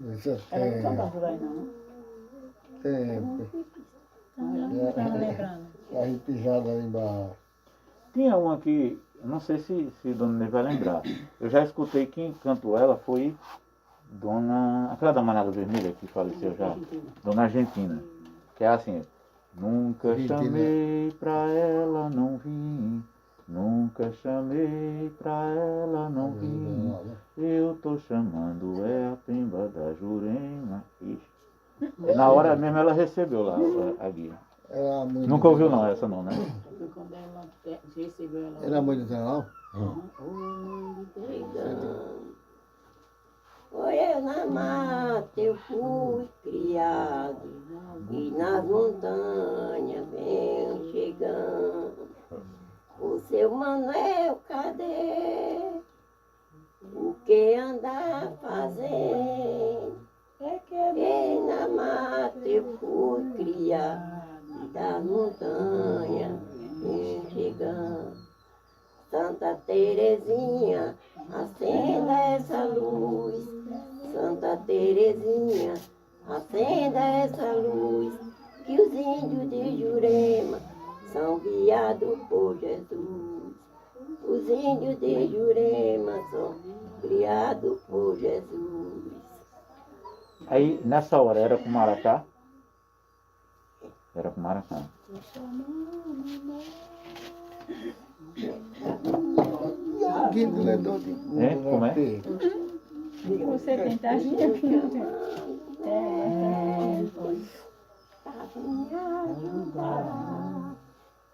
Isso Ela não tem cantava por aí, não. tempo. Não tava lembrando. A gente pisada ali embaixo. Tinha uma que, não sei se Dona Inês vai lembrar. Eu já escutei quem cantou ela foi aquela da Manada Vermelha que faleceu já, Dona Argentina. Que é assim, nunca Argentina. chamei pra ela, não vim. Nunca chamei pra ela, não vim. Eu tô chamando, é a pemba da Jurema. Ixi. Na hora mesmo ela recebeu lá a guia. Era muito. Nunca ouviu não, essa não, né? Foi quando ela recebeu ela. Era muito internal? Foi eu na mata, eu fui criado, e nas montanhas venho chegando. O seu Manuel, cadê? O que anda fazendo? E na mata eu fui criado, e das montanhas venho chegando. Santa Terezinha, coração, criado por Jesus. Aí, nessa hora, era com maracá? Era com maracá. E alguém do ledor de mundo, É? Como é? Você tentar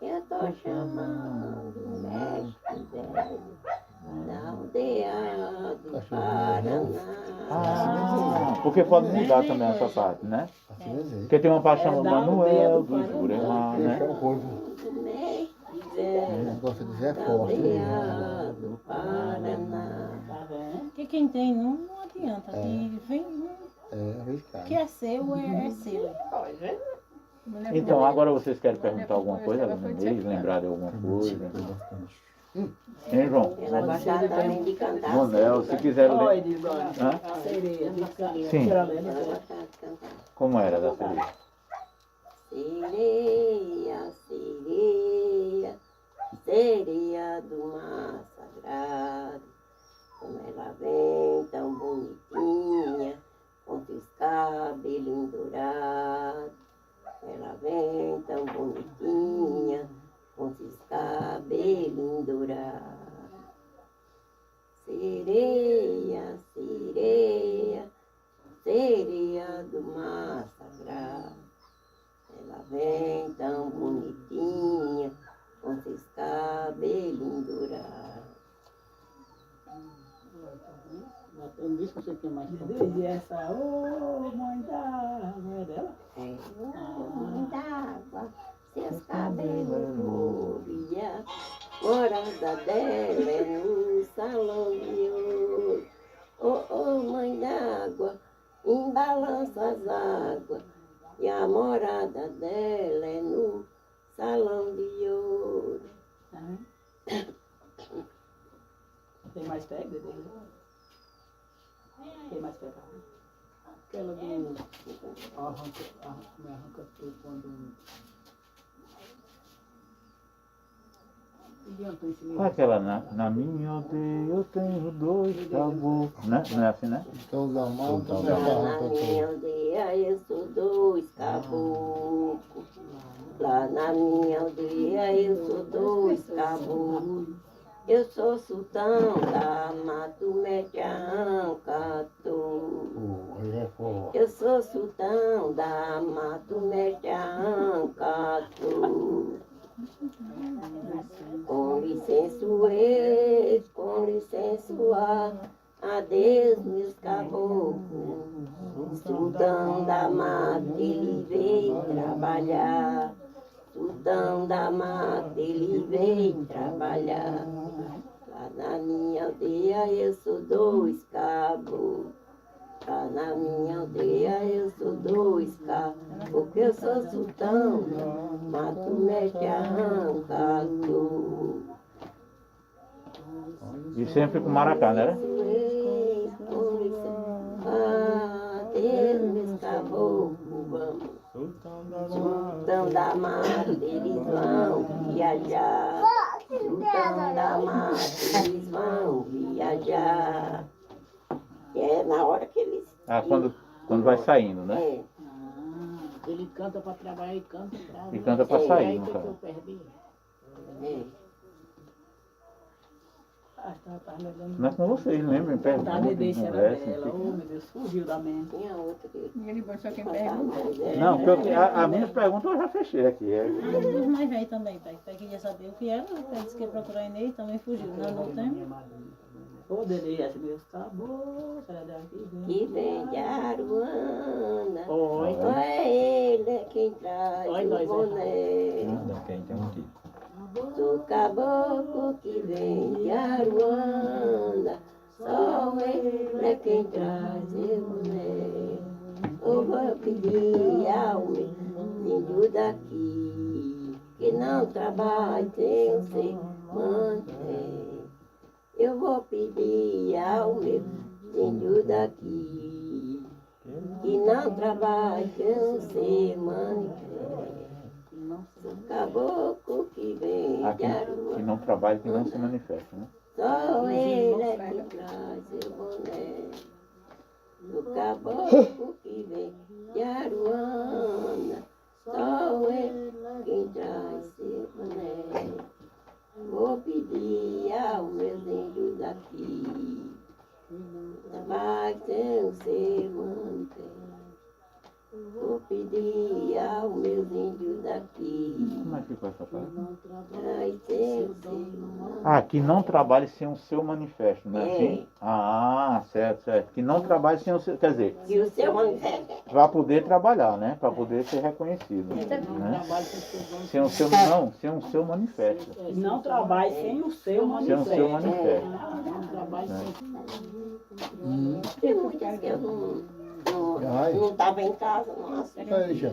Eu tô chamando mestre velho da aldeia do Paraná. Ah, porque pode mudar também essa parte, né? Assim vai dizer. Porque tem uma parte chamada da Manuel aldeia do do Jurema, Esse é né? o coisa. Mestre velho Gosta de dizer da forte. né? aldeia do Paraná. Tá vendo? Porque quem tem não adianta. Que vem, É arriscado. que é seu, é seu. Então, agora vocês querem perguntar alguma coisa, Alana Inês? Lembrar de alguma coisa? Hein, João? Ela gostava também de cantar. Monel, se quiser Olha, ler. Edilane, Hã? a sereia. Sim. Quero ler, Ela né? gostava de cantar. Como era da sereia? Sereia, sereia, sereia do mar sagrado, como ela vem tão bonitinha, com seus cabelinhos dourados. Ela vem tão bonitinha, com seus cabelinhos dourados. Sereia, sereia, sereia do mar sagrado. Ela vem tão bonitinha, com seus cabelinhos dourados. Eu não disse que você tinha mais tempo. Desde essa, ô mãe d'água, é dela? É d'água, seus cabelos cobria, morada dela é no salão de ouro. Ô, mãe d'água, embalança as águas, e a morada dela é no salão de ouro. Tá vendo? Tem mais pega dele? Tem mais pega? Aquela do arranca tudo quando... Adianta ensinar. Aquela, na minha aldeia eu tenho dois caboclos, né? Não é assim, né? Então dá mal, então Então dá dá mal. Lá na minha aldeia eu sou dois caboclos. Lá na minha aldeia eu sou dois caboclos. Eu sou sultão da Mato Mete Arranca Tudo. Aí é forte. Eu sou sultão da Mato Mete Arranca Tudo. Com licença, com licença, adeus, meus caboclos. Sultão da mata, ele veio trabalhar. Sultão da mata, ele veio trabalhar. Lá na minha aldeia eu sou dois cabos. Lá na minha aldeia eu sou dois cabos. Porque eu sou sultão, mato mexe, arranca tudo. E sempre com maracá, né? Adeus, meus caboclos, vamos. Sultão da mata, eles vão viajar. Sultão da mata, eles vão viajar. É na hora que eles... Ah, quando vai saindo, né? É. Ele canta pra trabalhar e canta pra... E canta pra É, sair, aí no que caso. eu perdi. É. Ah, tá lembrando. Não é com vocês, lembram? Tá, Perguntam, bebê, era conversam. dela. Oh, meu Deus, fugiu da mente. Tinha outra que... Ele só quem Não, porque as minhas perguntas eu já fechei aqui. Os mais velhos também, pai. Pai queria saber o que era, pai disse que ia procurar a Inês, também fugiu. Não tem. Ô, Dedê, meus caboclos, era daqui, vem. Que vem de Aruana. Oi. É ele quem traz Oi, o nós, boné. Não, quem tem aqui. Do caboclo que vem de Aruana, só ele é quem traz o boné. Eu vou pedir ao meu índio daqui, que não trabalha sem se manter. Eu vou pedir ao meu índio daqui, que não trabalha sem se manter. O caboclo que vem de Aqui, que Aruana, não trabalha, que não se manifesta, né? só ele é quem caboclo que vem de Aruana, só é quem traz seu boné. Vou pedir aos meus índios daqui, vai ter o seu manté. Vou pedir aos meus índios daqui, Como é que foi essa parte? vai ter o seu manté. Ah, que não trabalhe sem o seu manifesto, não é É. assim? Ah, certo, certo. Que não trabalhe sem o seu, quer dizer, E o seu manifesto. para poder trabalhar, né? Para poder ser reconhecido, né? Sem o seu, não, sem o seu manifesto. Não trabalhe sem o seu Sem o manifesto. seu manifesto. Tem muitas que eu não estava em casa, não assisti. Aí, já.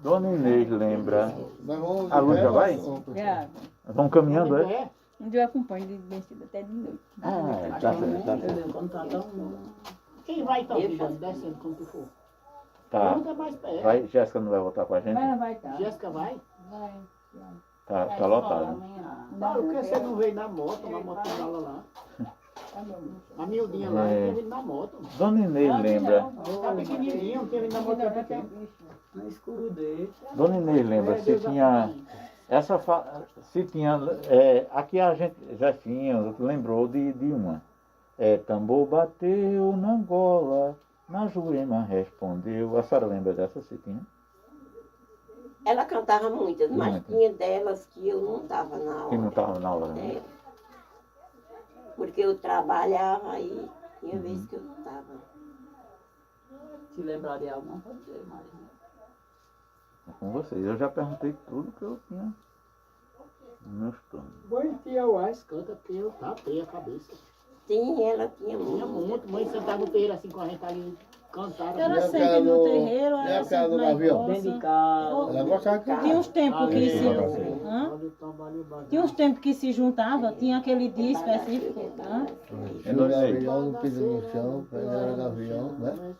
Dona Inês lembra. Nós vamos A luz já vai? Já. Vamos caminhando, é? Um dia eu acompanho de vestido até de noite. Ah, tá certo, tá certo. Quando tá tão... Quem vai então, Viviane, descendo quando tu for? Tá. Não é mais perto. Vai, Jéssica não vai voltar com a gente? Mas vai estar. Jéssica vai? Vai. Tá lotado. Não, porque você não veio na moto dela lá. A miudinha lá, É. não tinha vindo na moto. Dona Inês lembra. Tá pequenininho, não tinha vindo na moto pequena. No escuro dele. Dona Inês lembra se tinha. Se tinha. Aqui a gente, Jefinho, lembrou de uma. Tambor bateu na Angola, na Jurema respondeu. A senhora lembra dessa, se tinha? Ela cantava muitas, mas Muitas. tinha delas que eu não estava na hora. Que não estava na hora, né? Porque eu trabalhava aí, tinha vezes que eu não estava. Se lembrar de alguma, pode ser mais. Né? É com vocês. Eu já perguntei tudo que eu tinha nos meus planos. Mãe tinha mais, canta, porque eu tapei a cabeça. Sim, ela tinha Tinha muito. muito, mãe sentava no terreiro assim com a gente ali, cantava. Era Minha sempre casa no no- terreiro, minha era casa sempre no na avião. Dentro de roça. casa. Ela gostava de Tinha uns tempos que se... Hã? Tinha Tinha uns tempos que se juntava, tinha aquele dia específico. Hã? Show do avião, não pisa no chão, era do avião, né?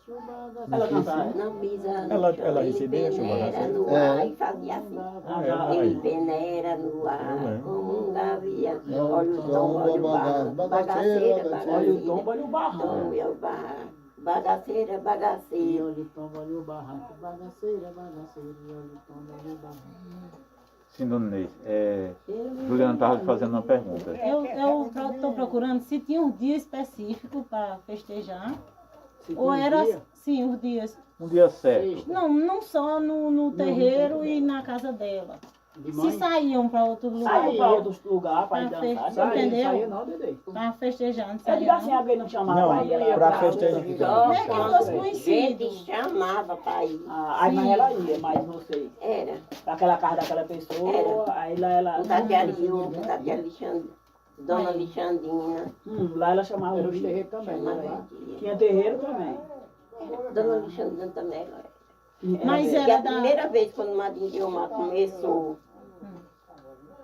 Ela cantava. Não pisa Ela recebia a chuva da peneira no É. ar e fazia assim. Ah, Ele peneira no ar lembro. como um gavião. Não, Olha o tom, olha o barro. bagaceira, Bagaceira, Olha o tombo, bagaceira. olha o barrão. Tom e o barro. Bagaceira, bagaceira. olha o tombo, olha o barranco, bagaceira, bagaceira, olha o tombo, olha o barranco. Sim, Dona Inês. Juliana estava fazendo uma pergunta. Eu estou procurando se tinha um dia específico para festejar. Se Ou tinha era, dia, sim, os dias. Um dia certo. Não só no terreiro e na casa dela. de Se mãe, saíam para outro Saiu lugar, para outros lugares para Pra dançar. festa. Entendeu? saía não, Dedê. para festejar, não Eu saía digo assim, não. alguém não chamava Não, pra ir. Ela pra ia festejar. Só Não é que quando fosse a conhecido. gente chamava para ir. Aí, mas ela ia, mas vocês. Era. Para aquela casa daquela pessoa, Era. aí lá ela. O da tia Ariúca, da tia Dona Alexandrina. Lá ela chamava Era o os dia. terreiros também, Chamava né? lá. de dia. Tinha terreiro também. Dona Alexandrina também era. Mas E era a da... primeira vez quando o Madrinho de Omar começou,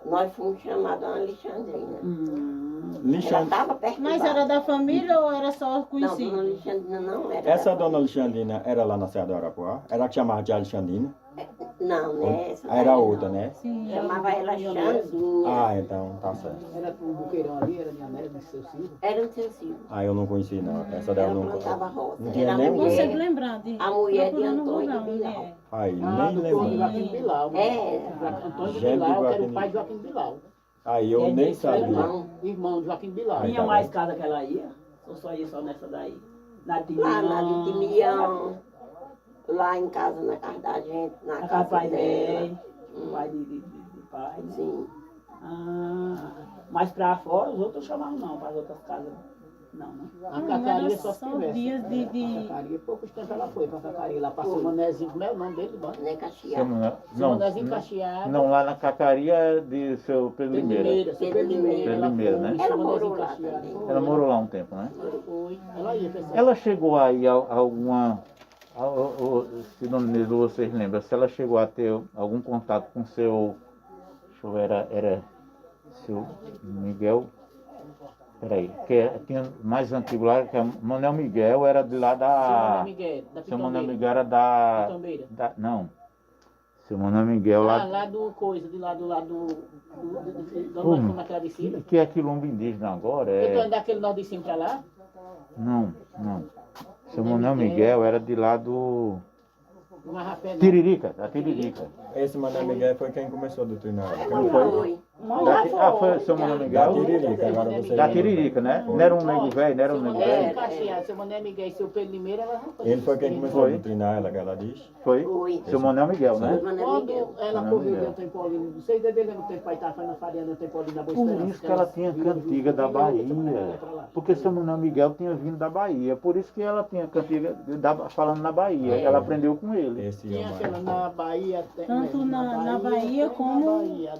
nós fomos chamados Dona Alexandrina. Ela Lixan... estava perto Mas era da família ou era só Não, Dona conhecido? Alexandrina não era. Essa da dona família. Alexandrina era lá na Serra do Arapuá? Era que chamava de Alexandrina? Não, né? Essa Era daí outra, não. né? Sim. Chamava ela Xandinha. Ah, então tá certo. Era um buqueirão ali, era minha neta, de seu Silvio. Era um seu filho. Ah, eu não conheci não. Essa daí eu Ela não plantava roça. não tinha Era a nem Eu mulher. consigo mulher. lembrar de... A mulher de procurando Antônio lugar, de Bilal. mulher. Aí, Ah, nem do corpo de lembro. Joaquim Bilal. Antônio de Gente, Bilal, que era Joaquim. o pai de Joaquim Bilal. Aí eu nem sabia. Irmão. Irmão de Joaquim Bilal. Aí Tinha tá mais bom. casa que ela ia? Ou só ia só nessa daí? Na Lá Timião. na Litimião. Lá em casa, na casa da gente, na Na casa casa do pai dela. velho. Pai de pai. Né? Sim. Ah, mas pra fora os outros chamavam não, para as outras casas. Não, né? A Cacaria Era só se só tivesse. dias de- A Cacaria, poucos tempos ela foi pra Cacaria. Lá passou o Manezinho, como é o nome dele? Bom? Né, Caxias. Seu Manezinho Cacheado. não, lá na Cacaria de seu Pedro Limeira. Seu Pedro Limeira. Pedro Limeira, né? Ela Seu morou Manezinho lá Cacheado. também. Ela morou lá um tempo, né? Foi. Ela ia, pessoal. Ela chegou aí a alguma... Se Dona Inês, vocês lembram, se ela chegou a ter algum contato com seu... Deixa eu ver, era seu Miguel... Peraí, que tinha mais antigo lá, que é Manuel Miguel era de lá Seu da... Miguel, da Seu Manuel Pitombeira. Miguel era da... Pitombeira. Não. Seu Manuel Miguel Ah, lá... lá do coisa, de lá do Como? Dona naquela descida. Que é quilombo indígena agora? Eu tô É... indo daquele norte de cima pra lá. Não. Seu Manuel Miguel era de lá do Um arrapé, não. Tiririca, da Tiririca. Esse Manuel Miguel foi quem começou a doutrinar ela. Não foi? Foi seu Manuel Da Miguel? Tiririca, agora você Da Tiririca, né? Não era um nego velho, não era um nego velho? Caxias, seu Mané Miguel e seu Pedro Limeira, ela não Ele foi quem começou a Foi. doutrinar ela, que ela diz. Foi? Foi. Seu Manuel Miguel, né? Quando ela Mané correu Miguel. deu tempo ali, não sei desde no tempo aí estava na farinha no tempo ali na Boa Por Esperança, isso que ela tinha cantiga da Bahia. Porque seu Manuel Miguel tinha vindo da Bahia. Por isso que ela tinha cantiga falando na Bahia. Ela aprendeu com ele. Esse Tinha homem. aquela na Bahia. Tanto na Bahia como Bahia,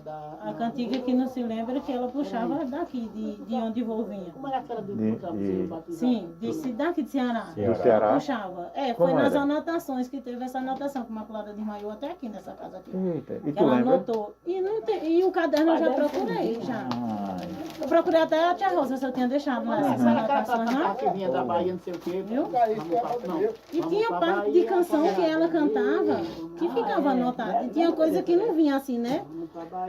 a cantiga que não se lembra que ela puxava daqui, de onde o vô vinha. Como era aquela de De- Puta, de- batizado? Sim, daqui de Ceará. Do Ceará. Puxava. É, Como foi nas era? anotações que teve essa anotação que a Imaculada desmaiou até aqui nessa casa aqui. Eita, e Que tu ela lembra? anotou. E o caderno eu já procurei, já. Ai, Eu procurei até a tia Rosa se eu tinha deixado lá essas Essa era aquela anotações, cantava não? que vinha da Bahia, não sei o quê. Viu? Não. E tinha parte de canção que ela cantava que ficava anotada. E tinha coisa que não vinha assim, né?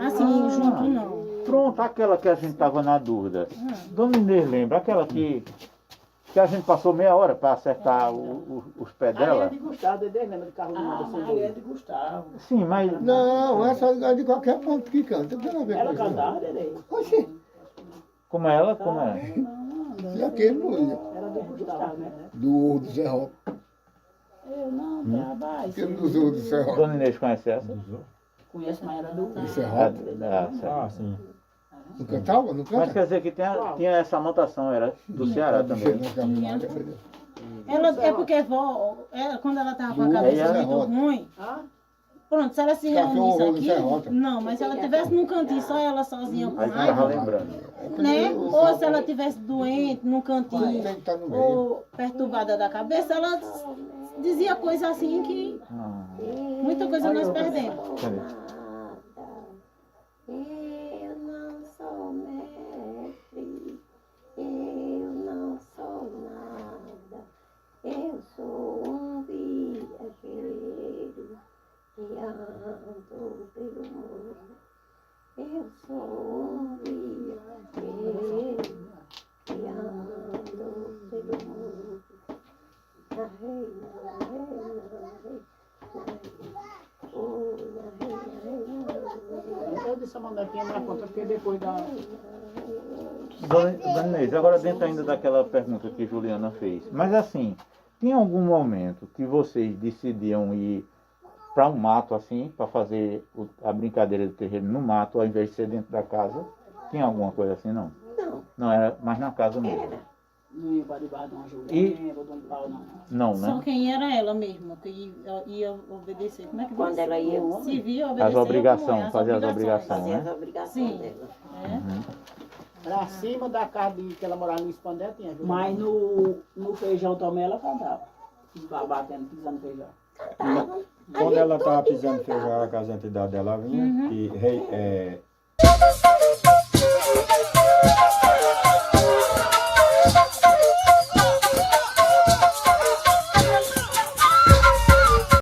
Assim, junto não. Pronto, aquela que a gente estava na dúvida. Dona Inês lembra? Aquela que a gente passou meia hora para acertar os pés Aí é dela? de Gustavo, Dedê lembra de Carlos Lima da Maria Cebola? de Gustavo. Sim, mas Não, essa é de qualquer ponto que canta. Não tem nada a ver Ela com isso. cantava, Dedê. Oxi, como é ela? Como é? e aquele não Era de Gustavo, né? do Zé Roque. Eu não trabalho. Aquele do Zé Roque. Dona Inês conhece essa? Conheço, mas era do... Do Zé Ah, Roque. certo. Ah, sim. Não cantava? Não Mas canta? quer dizer que tinha essa anotação, era do Ceará também. Ela, é porque vó, quando ela tava com a cabeça Ela- muito ruim, pronto, se ela se Café reunisse horror do Zé aqui, Rota. não, mas se ela tivesse num cantinho só ela sozinha com Aí tava raiva, lembrando. né? Ou se ela tivesse doente num cantinho, Tem que estar no meio. ou perturbada da cabeça, ela dizia coisa assim que Ah, muita coisa nós perdemos. cadê? Eu não sou mestre, eu não sou nada, eu sou um viajeiro que ando pelo mundo. Eu sou um viajeiro que ando pelo mundo. Na rei, na rei, na rei, na rei. Oh, na rei, na rei, na rei. Eu disse a Mandequinha na conta, porque depois da... Dona Inês, agora dentro ainda daquela pergunta que Juliana fez. Mas assim, tem algum momento que vocês decidiam ir para um mato assim, para fazer a brincadeira do terreiro no mato, ao invés de ser dentro da casa? Tinha alguma coisa assim, não? Não, Não, era mais na casa mesmo. Não ia para debaixo de uma E- jurema, ou de um pau, não. Não, Só né? quem era ela mesma, que ia obedecer. Como é que quando diz? ela ia Se via obedecer. As obrigações, como é, fazer as obrigações, fazer as né? obrigações Sim. dela. É. Pra cima da casa que ela morava no Espandé, tinha. viu? Mas no feijão também ela cantava. Batendo, pisando feijão. Quando ela estava pisando feijão, a casa da entidade dela vinha, que